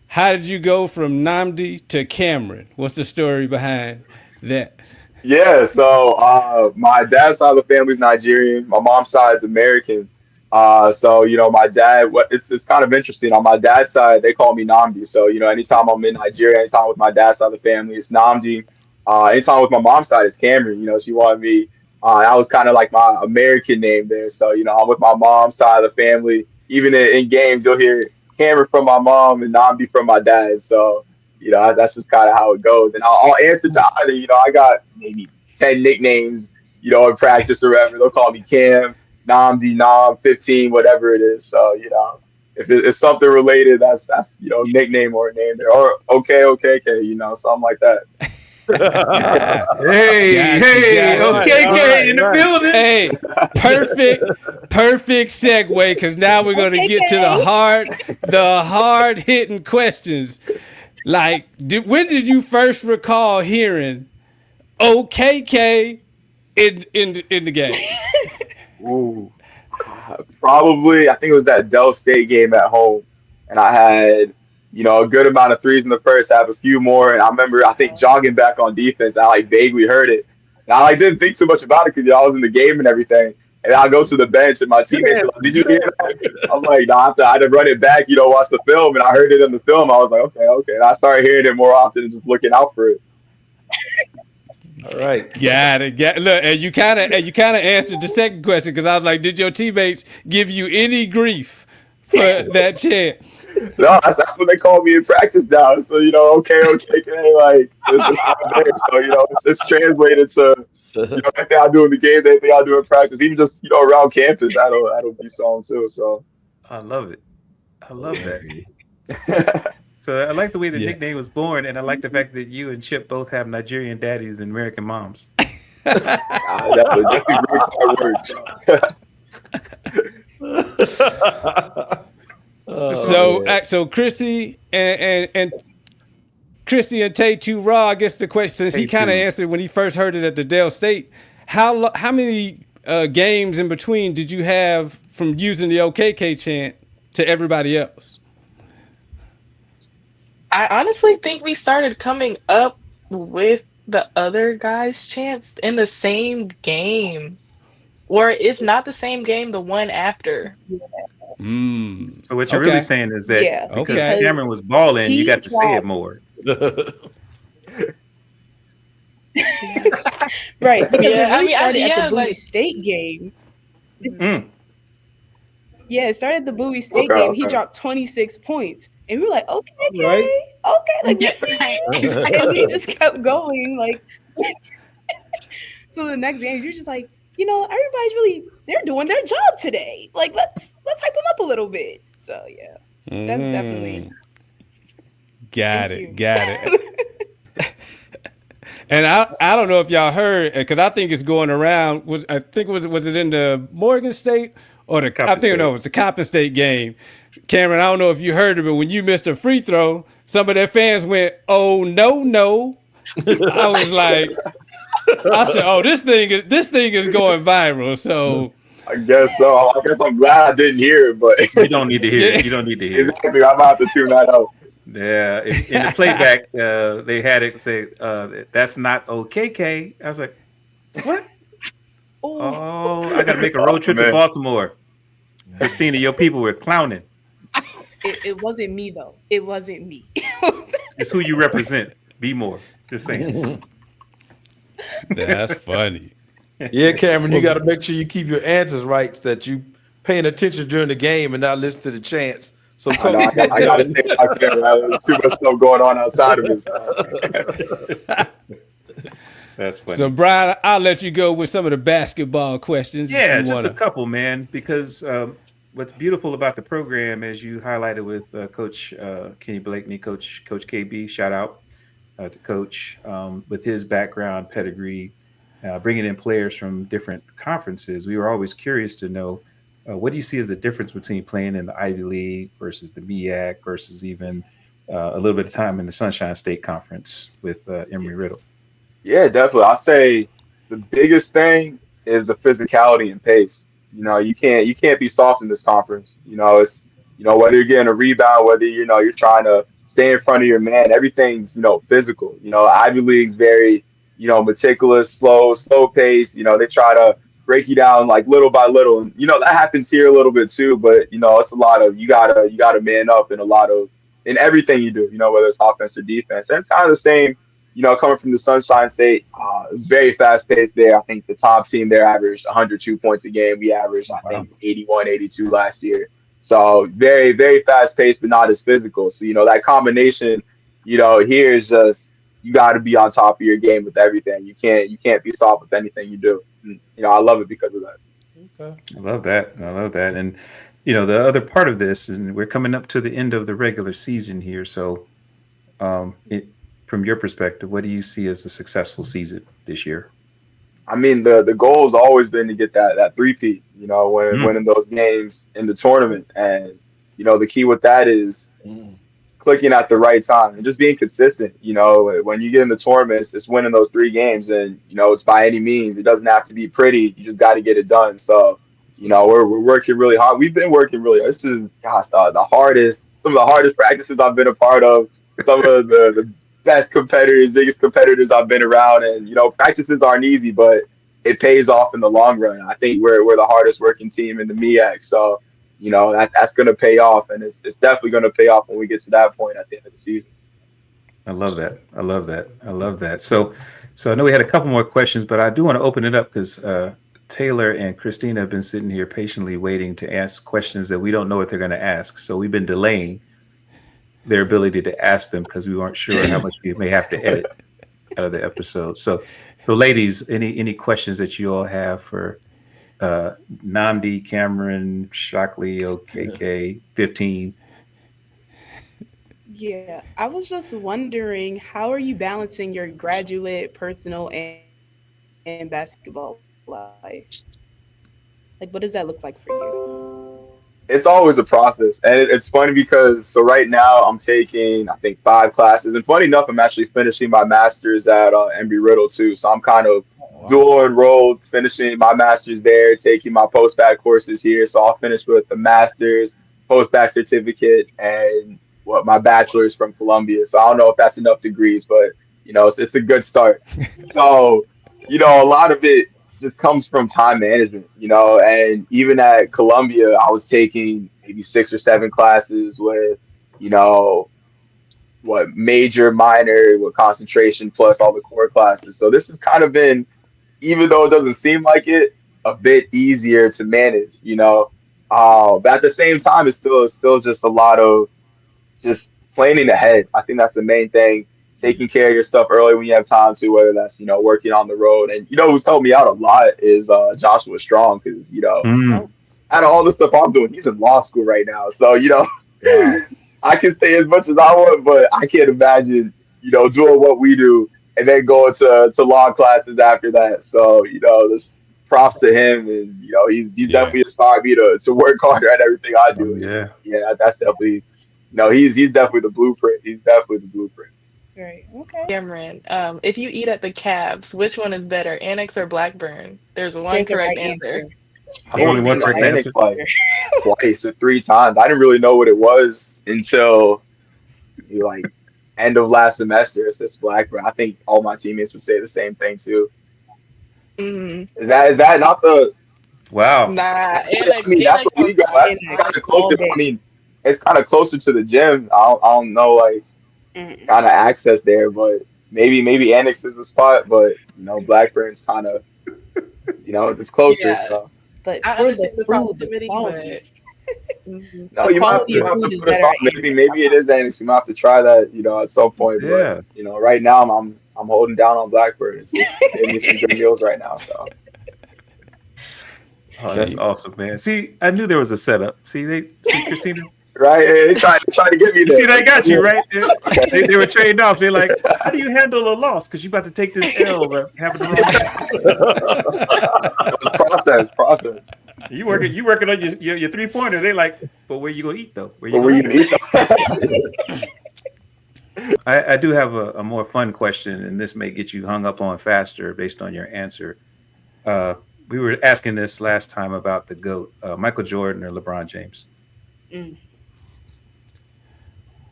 How did you go from Nnamdi to Cameron? What's the story behind that? Yeah, so my dad's side of the family is Nigerian. My mom's side is American. So my dad, it's kind of interesting. On my dad's side, they call me Nnamdi. So anytime I'm in Nigeria, anytime with my dad's side of the family, it's Nnamdi. Anytime with my mom's side, it's Cameron. She wanted me. That was kind of like my American name there. So I'm with my mom's side of the family. Even in games, you'll hear Cameron from my mom and Nnamdi from my dad. So that's just kind of how it goes. And I'll answer to either. I got maybe 10 nicknames, in practice or whatever. They'll call me Cam, Nnamdi, Nam, 15, whatever it is. So, if it's something related, that's nickname or a name there. Or OKK, something like that. Hey, OKK in the building. Hey, perfect segue, because now we're going to get to the hard hitting questions. Like, when did you first recall hearing OKK in the game? Ooh, probably. I think it was that Dell State game at home, and I had a good amount of threes in the first half, a few more, and I remember jogging back on defense. I vaguely heard it, and I didn't think too much about it because I was in the game and everything. And I go to the bench, and my teammates are like, "Did you hear that?" I'm like, "Nah." I had to run it back, watch the film, and I heard it in the film. I was like, "Okay." And I started hearing it more often and just looking out for it. All right. Got it. Look, and you kind of answered the second question, because I was like, did your teammates give you any grief for that chant? No, that's what they call me in practice now. So OKK, like it's not there. So it's translated to anything I do in the games, anything I do in practice, even just around campus. That'll be song too. So I love it. I love that. So I like the way the nickname was born, and I like the fact that you and Chip both have Nigerian daddies and American moms. Definitely brings my words. So Chrissy and Chrissy and Tay Too Raw, I guess the question, since he kind of answered when he first heard it at the Dell State, how many games in between did you have from using the OKK chant to everybody else? I honestly think we started coming up with the other guys' chants in the same game, or if not the same game, the one after. So what you're really saying is that because Cameron was balling, you got to say it more. Right, because it really started at the Bowie State game. Yeah, it started at the Bowie State game. He dropped 26 points. And we were like, okay, like this and he just kept going, like. So the next games, you're just like, everybody's they're doing their job today. Like, let's hype them up a little bit. So yeah, that's definitely. Got it. And I don't know if y'all heard, because I think it's going around. Was it in the Morgan State or the? I think it was the Coppin State game. Cameron, I don't know if you heard it, but when you missed a free throw, some of their fans went, "Oh no!" I was like, I said, "Oh, this thing is going viral." So I guess so. I guess I'm glad I didn't hear it, but you don't need to hear it. You don't need to hear it. Exactly. I'm about to tune that out. Yeah, in the playback, they had it say, "That's not OKK." I was like, "What?" Oh, I got to make a road trip to Baltimore. Christina, your people were clowning. It wasn't me though. It wasn't me. It's who you represent. Be more. Just saying. That's funny. Yeah, Cameron, you got to make sure you keep your answers right, so that you paying attention during the game and not listen to the chants. So I got to stay out there. There's too much stuff going on outside of it. That's funny. So, Bryan, I'll let you go with some of the basketball questions. Yeah, just a couple, man, because what's beautiful about the program, as you highlighted with Coach Kenny Blakeney, Coach KB, shout out to Coach with his background pedigree, bringing in players from different conferences. We were always curious to know what do you see as the difference between playing in the Ivy League versus the MEAC versus even a little bit of time in the Sunshine State Conference with Embry-Riddle. Yeah, definitely. I'll say the biggest thing is the physicality and pace. You can't be soft in this conference. It's whether you're getting a rebound, whether you're trying to stay in front of your man, everything's physical. Ivy League's very meticulous, slow pace. They try to break you down like little by little, and that happens here a little bit too. But it's a lot of you gotta man up in everything you do. Whether it's offense or defense. And it's kind of the same. Coming from the Sunshine State, it was very fast paced there. I think the top team there averaged 102 points a game. We averaged, I think, 81, 82 last year. So very, very fast paced, but not as physical. So, that combination, here is just, you got to be on top of your game with everything. You can't be soft with anything you do. And, I love it because of that. Okay. I love that. And, the other part of this, and we're coming up to the end of the regular season here. So, from your perspective, what do you see as a successful season this year? I mean, the goal has always been to get that three-peat, winning those games in the tournament. And, the key with that is clicking at the right time and just being consistent. When you get in the tournaments, it's winning those 3 games. And, it's by any means. It doesn't have to be pretty. You just got to get it done. So, we're working really hard. We've been working really hard. This is, some of the hardest practices I've been a part of. Some of the best competitors, biggest competitors I've been around, and practices aren't easy, but it pays off in the long run. I think we're the hardest working team in the MEAC, so that's going to pay off, and it's definitely going to pay off when we get to that point at the end of the season. I love that. So I know we had a couple more questions, but I do want to open it up because Taylor and Christina have been sitting here patiently waiting to ask questions that we don't know what they're going to ask. So we've been delaying their ability to ask them because we weren't sure how much we may have to edit out of the episode. So ladies, any questions that you all have for Nnamdi, Cameron, Shockley-Okeke, 15? Yeah, I was just wondering, how are you balancing your graduate, personal, and basketball life? Like, what does that look like for you? It's always a process, and it's funny because right now I'm taking, I think, 5 classes, and funny enough, I'm actually finishing my master's at Embry-Riddle too, so I'm kind of dual enrolled, finishing my master's there, taking my post-bac courses here, so I'll finish with the master's, post-bac certificate, and my bachelor's from Columbia. So I don't know if that's enough degrees, but it's a good start. So a lot of it just comes from time management, and even at Columbia, I was taking maybe 6 or 7 classes with, major, minor, concentration, plus all the core classes. So this has kind of been, even though it doesn't seem like it, a bit easier to manage, but at the same time, it's still just a lot of just planning ahead. I think that's the main thing. Taking care of your stuff early when you have time to, whether that's, working on the road. And, who's helped me out a lot is Joshua Strong, because, out of all the stuff I'm doing, he's in law school right now. So, I can say as much as I want, but I can't imagine, doing what we do and then going to law classes after that. So, just props to him. And, he's definitely inspired me to work harder at everything I do. Yeah, that's definitely, he's definitely the blueprint. He's definitely the blueprint. Right. Okay. Cameron, if you eat at the Cavs, which one is better, Annex or Blackburn? There's one correct answer. I've only one correct answer. Like twice or 3 times. I didn't really know what it was until end of last semester. It's this Blackburn. I think all my teammates would say the same thing too. Mm-hmm. Is that not the? Wow. Nah. That's what we got. That's kind of closer. I mean, it's kind of closer to the gym. I don't know kind of access there, but maybe Annex is the spot, but Blackburn's kind of it's closer. Yeah. So. But I understand the proximity, but no, you might have to put us on. Maybe it is Annex. You might have to try that, at some point. Yeah. But right now I'm holding down on Blackburn. It's giving me some good meals right now. So Oh, that's awesome, man. See, I knew there was a setup. See, Christina? Right? They trying to get me there. See, they got you, right? They were trained off. They're like, how do you handle a loss? Because you're about to take this L, but having the wrong process. You working on your 3-pointer. They're like, but where you gonna eat though? Where you gonna eat? I do have a more fun question, and this may get you hung up on faster based on your answer. We were asking this last time about the GOAT, Michael Jordan or LeBron James.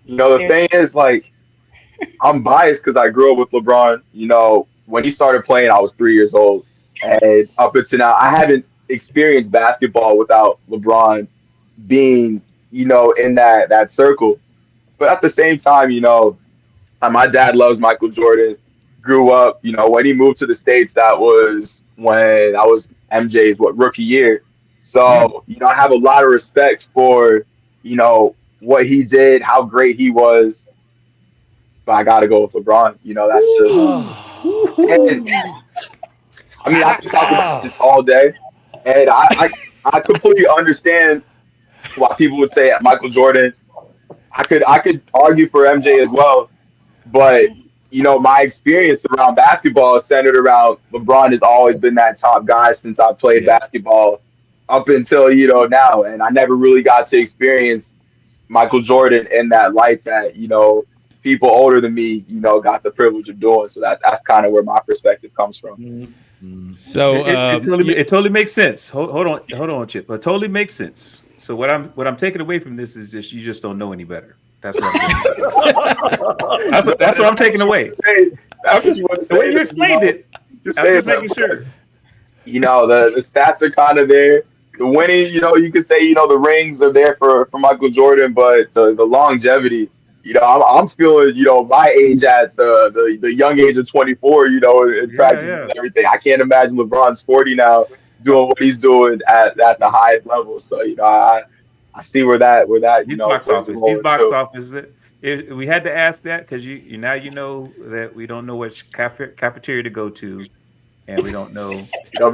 The thing is, like, I'm biased because I grew up with LeBron. When he started playing, I was 3 years old. And up until now, I haven't experienced basketball without LeBron being, in that circle. But at the same time, my dad loves Michael Jordan. Grew up, when he moved to the States, that was when I was MJ's rookie year. So, I have a lot of respect for, what he did, how great he was. But I got to go with LeBron. That's just. I can talk about this all day. And I completely understand why people would say Michael Jordan. I could argue for MJ as well. But, my experience around basketball is centered around LeBron has always been that top guy since I played basketball up until, now. And I never really got to experience Michael Jordan in that light that, people older than me, got the privilege of doing. So that's kind of where my perspective comes from. So it totally makes sense. Hold on, Chip. It totally makes sense. So what I'm taking away from this is just you just don't know any better. That's what that's what I'm taking away. The way you explained it, I'm just making sure. The stats are kind of there. The winning, you could say, the rings are there for Michael Jordan, but the longevity, I'm feeling, my age at the young age of 24, in practice and everything. I can't imagine LeBron's 40 now doing what he's doing at the highest level. So, I see where that These box office. We had to ask that because you now that we don't know which cafeteria to go to. And we don't know.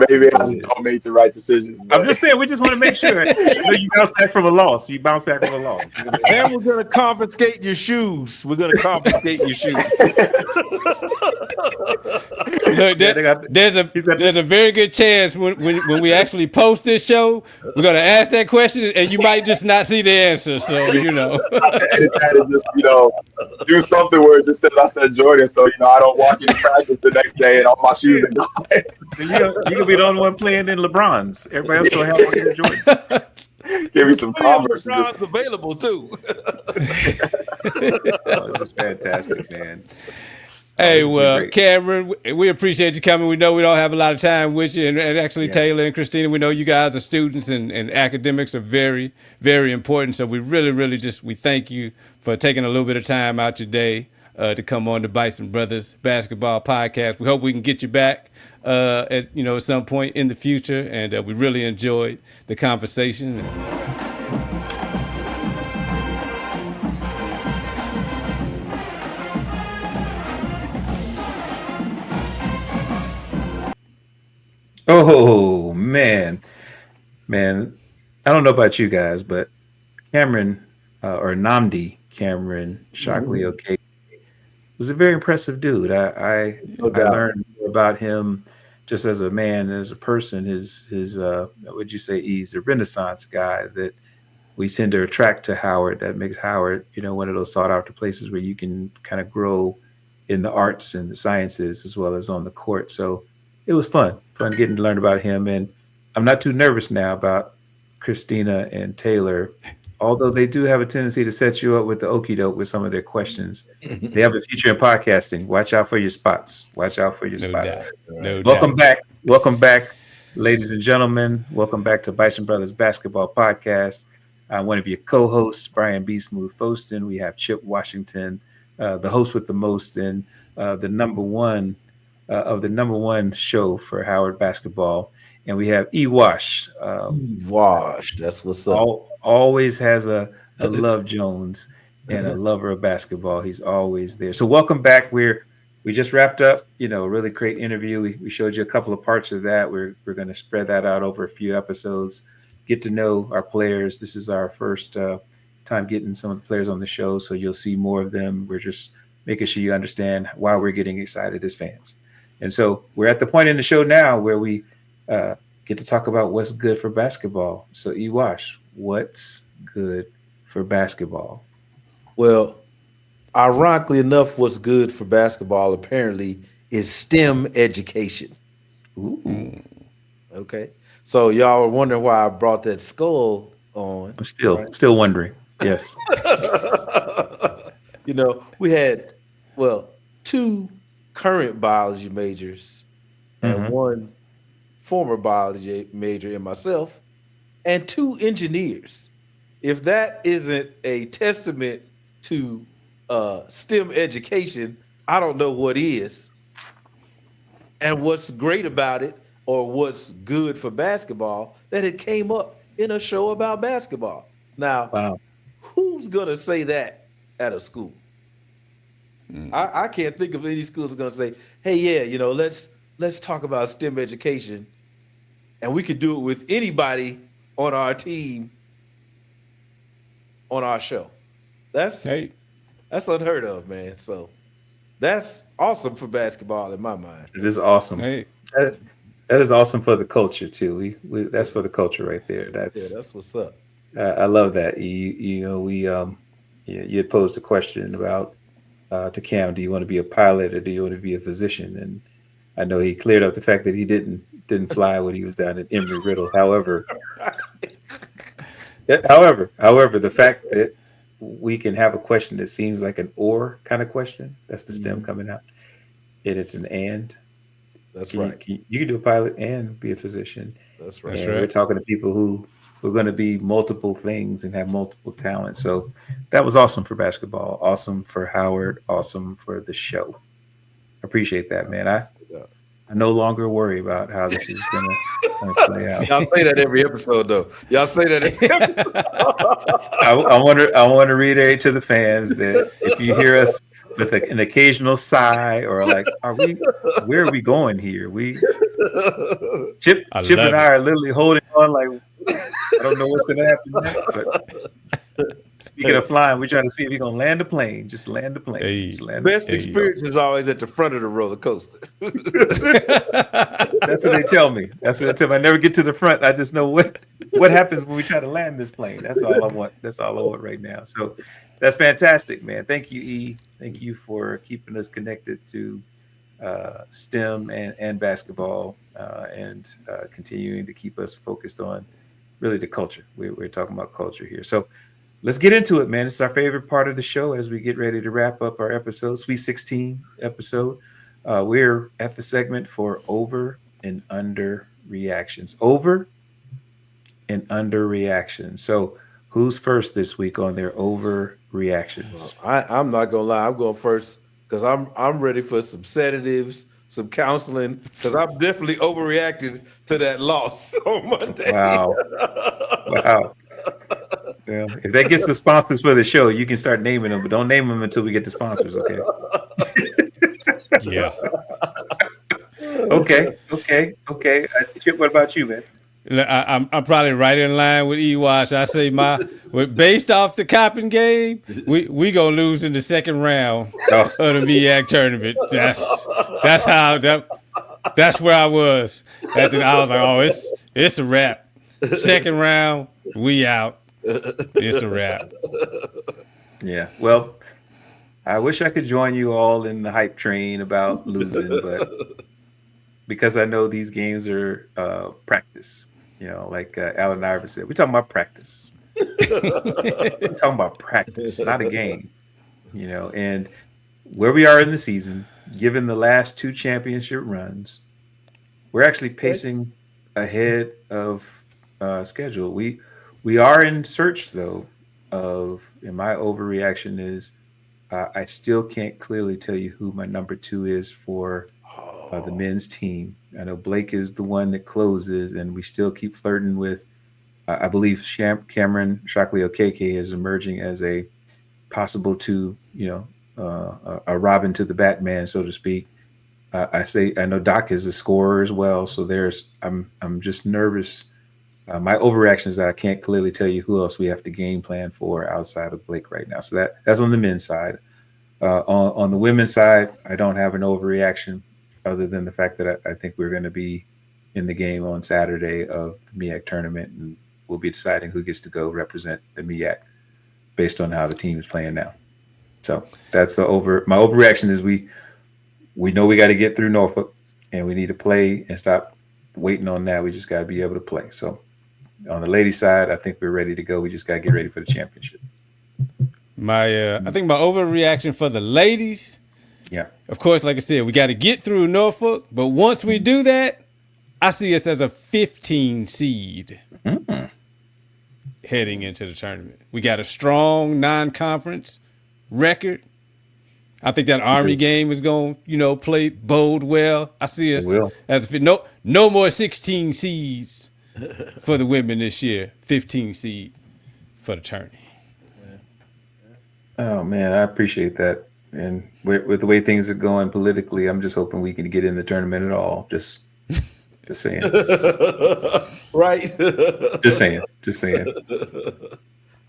Maybe I just don't make the right decisions. But I'm just saying, we just want to make sure you bounce back from a loss. And we're going to confiscate your shoes. Look, there's a very good chance when we actually post this show, we're going to ask that question, and you might just not see the answer. So just do something where it just says I said Jordan, so I don't walk into practice the next day and all my shoes are gone. You can be the only one playing in LeBron's. Everybody else gonna have one in Jordan. Give me some Converse. LeBron's available too. This is fantastic, man. Hey, well, Cameron, we appreciate you coming. We know we don't have a lot of time with you, and actually Taylor and Christina, we know you guys are students, and academics are very, very important. So we really, really we thank you for taking a little bit of time out your day to come on the Bison Brothers Basketball Podcast. We hope we can get you back at some point in the future, and we really enjoyed the conversation. Oh man, I don't know about you guys, but Cameron or Nnamdi Cameron Shockley-Okeke was a very impressive dude. I learned more about him just as a man, as a person. His would you say he's a Renaissance guy that we tend to attract to Howard. That makes Howard, one of those sought after places where you can kind of grow in the arts and the sciences as well as on the court. So it was fun getting to learn about him. And I'm not too nervous now about Christina and Taylor, although they do have a tendency to set you up with the okie doke with some of their questions. They have a future in podcasting. Watch out for your spots. No doubt. Welcome back, ladies and gentlemen. Welcome back to Bison Brothers Basketball Podcast. One of your co-hosts, Brian B. Smooth Foston. We have Chip Washington, the host with the most, and the number one of the number one show for Howard basketball. And we have Ewash. Ewash, that's what's up. Always has a Love Jones and a lover of basketball. He's always there. So welcome back. We're we just wrapped up, a really great interview. We showed you a couple of parts of that. We're going to spread that out over a few episodes, get to know our players. This is our first time getting some of the players on the show, so you'll see more of them. We're just making sure you understand why we're getting excited as fans. And so we're at the point in the show now where we get to talk about what's good for basketball. So Ewash, what's good for basketball? Well, ironically enough, what's good for basketball apparently is STEM education. Ooh. Okay. So y'all are wondering why I brought that skull on. I'm still wondering. Yes. We had, two current biology majors and one former biology major in myself and two engineers. If that isn't a testament to STEM education, I don't know what is. And what's great about it, or what's good for basketball, that it came up in a show about basketball. Now, wow. Who's gonna say that at a school? I can't think of any schools gonna say, "Hey, yeah, let's talk about STEM education, and we could do it with anybody on our team on our show." That's unheard of, man. So that's awesome for basketball in my mind. It is awesome. Hey. That is awesome for the culture too. We that's for the culture right there. That's what's up. I love that. You had posed a question about to Cam, do you want to be a pilot or do you want to be a physician? And I know he cleared up the fact that he didn't fly when he was down at Embry-Riddle. However, the fact that we can have a question that seems like an or kind of question, that's the STEM coming out. It's an and. That's right. You can do a pilot and be a physician. That's right. And we're talking to people who are going to be multiple things and have multiple talents. So that was awesome for basketball, awesome for Howard, awesome for the show. Appreciate that, man. I no longer worry about how this is going to play out. Y'all say that every episode, though. Y'all say that every episode. I want to reiterate to the fans that if you hear us with an occasional sigh or like, where are we going here? Chip and I are literally holding on like, I don't know what's going to happen next. But speaking of flying, we're trying to see if you're going to land the plane. Just land the plane. Hey. Best experience is always at the front of the roller coaster. That's what they tell me. I never get to the front. I just know what happens when we try to land this plane. That's all I want. That's all I want right now. So that's fantastic, man. Thank you, E. Thank you for keeping us connected to STEM and basketball and continuing to keep us focused on really the culture. We're talking about culture here. So let's get into it, man. It's our favorite part of the show as we get ready to wrap up our episode, Sweet 16 episode. We're at the segment for over and under reactions. Over and under reactions. So who's first this week on their over reactions? Well, I'm not gonna lie, I'm going first because I'm ready for some sedatives, some counseling, because I'm definitely overreacted to that loss on Monday. Wow. Yeah. If that gets the sponsors for the show, you can start naming them, but don't name them until we get the sponsors, okay? Yeah. Okay. Chip, what about you, man? I'm probably right in line with Ewash. I say based off the Coppin game, we gonna lose in the second round of the MEAC tournament. That's where I was. After I was like, it's a wrap. Second round, we out. It's a wrap. Yeah. Well, I wish I could join you all in the hype train about losing, but because I know these games are practice. Like Allen Iverson said, we're talking about practice. We're talking about practice, not a game. And where we are in the season, given the last two championship runs, we're actually pacing ahead of schedule. We are in search, though, and my overreaction is I still can't clearly tell you who my number 2 is for the men's team. I know Blake is the one that closes, and we still keep flirting with, I believe Cameron Shockley-Okeke is emerging as a possible 2, a Robin to the Batman, so to speak. I know Doc is a scorer as well, so I'm just nervous. My overreaction is that I can't clearly tell you who else we have to game plan for outside of Blake right now. So that's on the men's side. On the women's side, I don't have an overreaction other than the fact that I think we're going to be in the game on Saturday of the MEAC tournament, and we'll be deciding who gets to go represent the MEAC based on how the team is playing now. So that's my overreaction is we know we got to get through Norfolk and we need to play and stop waiting on that. We just got to be able to play. So on the ladies' side, I think we're ready to go. We just got to get ready for the championship. I think my overreaction for the ladies, yeah, of course, like I said, we got to get through Norfolk. But once we do that, I see us as a 15 seed heading into the tournament. We got a strong non-conference record. I think that Army game is going to, play bode well. I see us as no more 16 seeds for the women this year. 15 seed for the tourney. Oh man, I appreciate that. And with the way things are going politically, I'm just hoping we can get in the tournament at all. Just saying. Right. Just saying.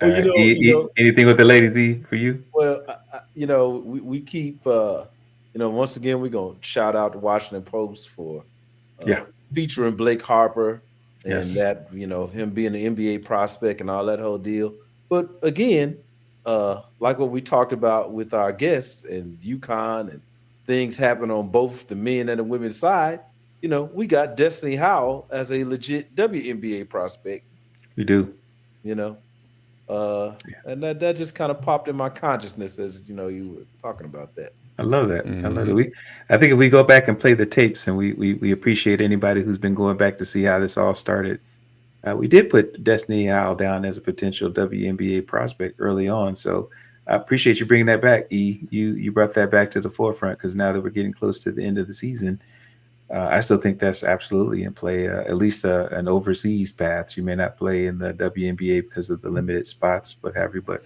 Well, anything with the ladies, E, for you? Well, we keep, once again, we're going to shout out the Washington Post for featuring Blake Harper and that, him being an NBA prospect and all that whole deal. But again, like what we talked about with our guests and UConn and things happen on both the men and the women's side, we got Destiny Howell as a legit WNBA prospect. We do. And that just kind of popped in my consciousness as you were talking about that. I love that. I love it. I think if we go back and play the tapes, and we appreciate anybody who's been going back to see how this all started. We did put Destiny Howell down as a potential WNBA prospect early on, so I appreciate you bringing that back. E, you brought that back to the forefront because now that we're getting close to the end of the season, I still think that's absolutely in play. At least an overseas path. She may not play in the WNBA because of the limited spots, what have you. But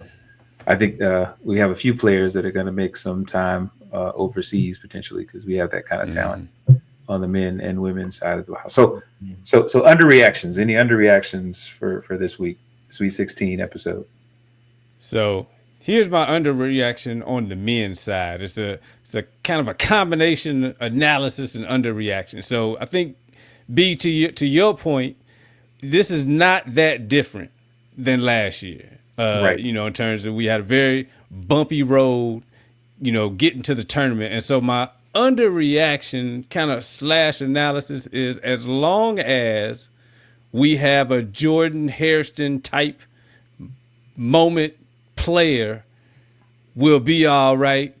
I think we have a few players that are going to make some time overseas potentially because we have that kind of talent on the men and women's side of the house. So underreactions. Any underreactions for this week, Sweet 16 episode? So here's my underreaction on the men's side. It's a kind of a combination analysis and underreaction. So I think, B, to your point, this is not that different than last year. Right. In terms of we had a very bumpy road, getting to the tournament. And so my underreaction kind of / analysis is as long as we have a Jordan Hairston type moment player, will be all right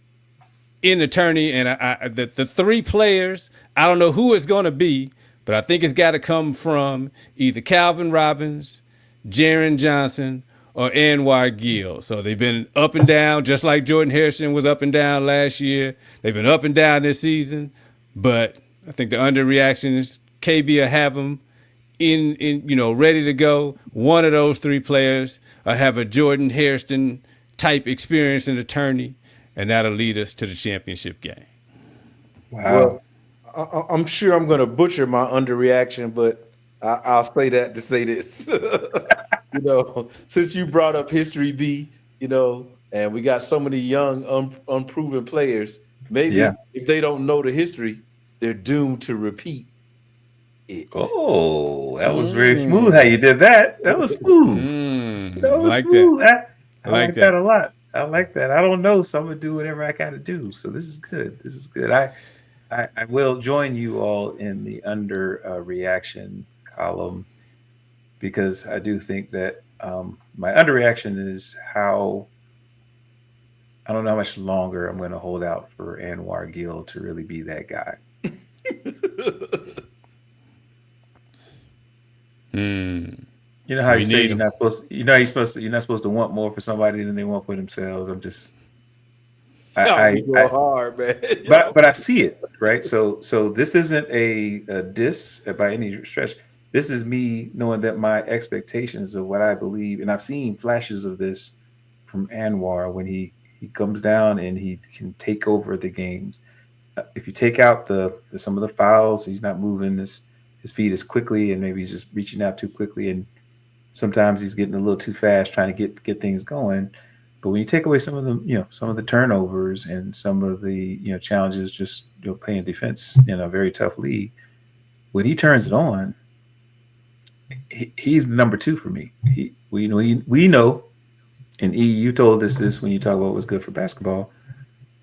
in the tourney. And the three players, I don't know who it's going to be, but I think it's got to come from either Calvin Robbins, Jaren Johnson, or Anwar Gill. So they've been up and down, just like Jordan Hairston was up and down last year. They've been up and down this season, but I think the underreaction is KB will have them in ready to go. One of those three players have a Jordan Hairston type experience in the tourney, and that'll lead us to the championship game. Wow. Well, I'm sure I'm going to butcher my underreaction, but I'll say that to say this. Since you brought up history, B, and we got so many young, unproven players, maybe if they don't know the history, they're doomed to repeat it. Oh, that was very smooth how you did that. That was smooth. That was like smooth. that. I like that a lot. I like that. I don't know, so I'm going to do whatever I got to do. So this is good. This is good. I will join you all in the reaction column because I do think that my underreaction is how I don't know how much longer I'm going to hold out for Anwar Gill to really be that guy. You know how you say you're not supposed to want more for somebody than they want for themselves. I'm just I hard, man. But I see it, right? So this isn't a diss by any stretch. This is me knowing that my expectations of what I believe, and I've seen flashes of this from Anwar when he He comes down and he can take over the games. If you take out some of the fouls, he's not moving his feet as quickly, and maybe he's just reaching out too quickly, and sometimes he's getting a little too fast trying to get things going. But when you take away some of the turnovers and some of the challenges, just playing defense in a very tough league, when he turns it on, he's number 2 for me. We know, and you told us this when you talk about what's good for basketball,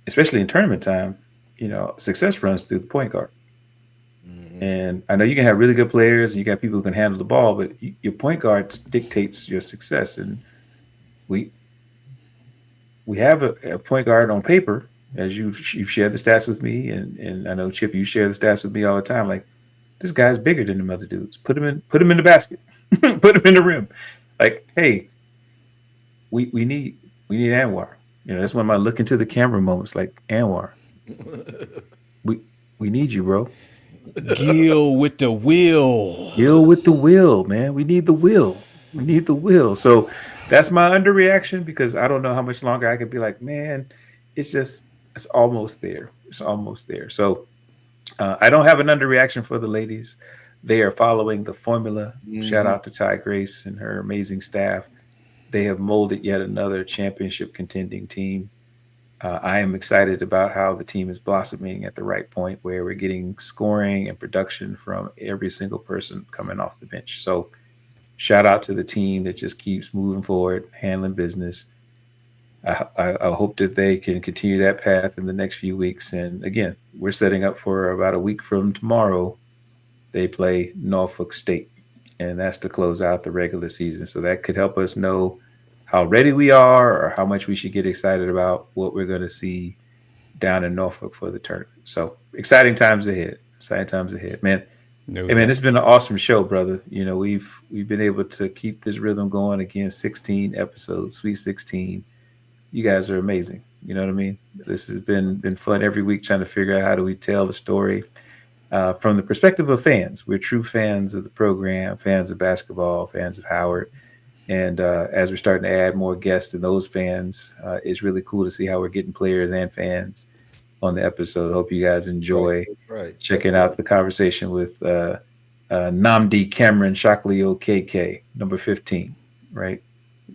especially in tournament time. Success runs through the point guard. Mm-hmm. And I know you can have really good players and you got people who can handle the ball, but your point guard dictates your success. And we have a point guard on paper, as you've shared the stats with me, and I know, Chip, you share the stats with me all the time. Like, this guy's bigger than them other dudes. Put him in the basket. Put him in the rim. Like, hey, we need Anwar. That's one of my look into the camera moments. Like, Anwar, we need you, bro. Gil with the will. Gil with the will, man. We need the will. We need the will. So that's my underreaction, because I don't know how much longer I could be like, man, it's almost there. It's almost there. So I don't have an underreaction for the ladies. They are following the formula. Mm-hmm. Shout out to Ty Grace and her amazing staff. They have molded yet another championship contending team. I am excited about how the team is blossoming at the right point, where we're getting scoring and production from every single person coming off the bench. So shout out to the team that just keeps moving forward, handling business. I hope that they can continue that path in the next few weeks. And again, we're setting up for about a week from tomorrow. They play Norfolk State, and that's to close out the regular season. So that could help us know how ready we are, or how much we should get excited about what we're going to see down in Norfolk for the tournament. So exciting times ahead. Exciting times ahead, man. No, hey, man, it's been an awesome show, brother. We've been able to keep this rhythm going again. 16 episodes, Sweet 16. You guys are amazing. You know what I mean? This has been fun every week, trying to figure out how do we tell the story from the perspective of fans. We're true fans of the program, fans of basketball, fans of Howard. And as we're starting to add more guests and those fans, it's really cool to see how we're getting players and fans on the episode. Hope you guys enjoy checking out the conversation with Nnamdi Cameron Shockley-Okeke, number 15, right?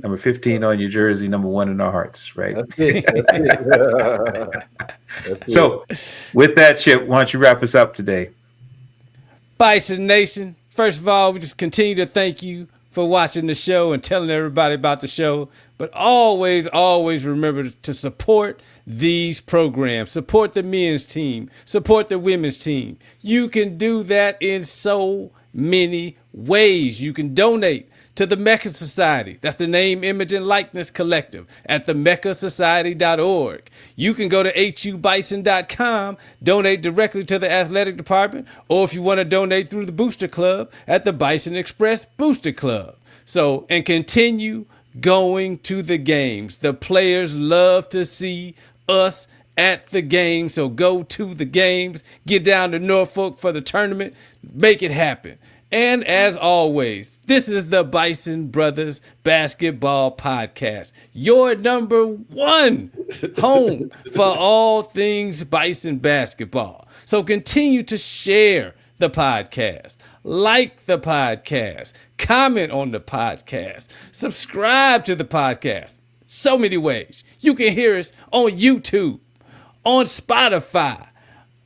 Number 15 on your jersey, number 1 in our hearts, right? That's it. So with that, Chip, why don't you wrap us up today? Bison Nation, first of all, we just continue to thank you for watching the show and telling everybody about the show. But always, always remember to support these programs. Support the men's team. Support the women's team. You can do that in so many ways. You can donate to the MECA Society. That's the Name, Image, and Likeness Collective at themecasociety.org. You can go to hubison.com, donate directly to the athletic department, or if you want to donate through the Booster Club at the Bison Express Booster Club. So, and continue going to the games. The players love to see us at the game, so go to the games, get down to Norfolk for the tournament, make it happen. And as always, this is the Bison Brothers Basketball Podcast, your number 1 home for all things Bison basketball. So continue to share the podcast, like the podcast, comment on the podcast, subscribe to the podcast. So many ways. You can hear us on YouTube, on Spotify,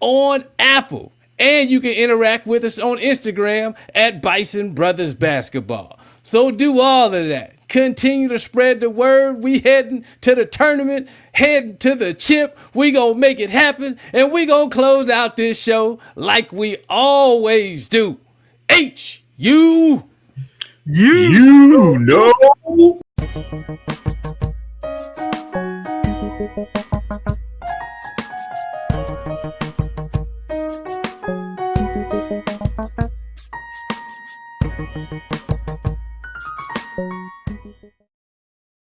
on Apple. And you can interact with us on Instagram at Bison Brothers Basketball. So do all of that. Continue to spread the word. We heading to the tournament, heading to the chip. We gonna make it happen, and we gonna close out this show like we always do. You know. Thank you.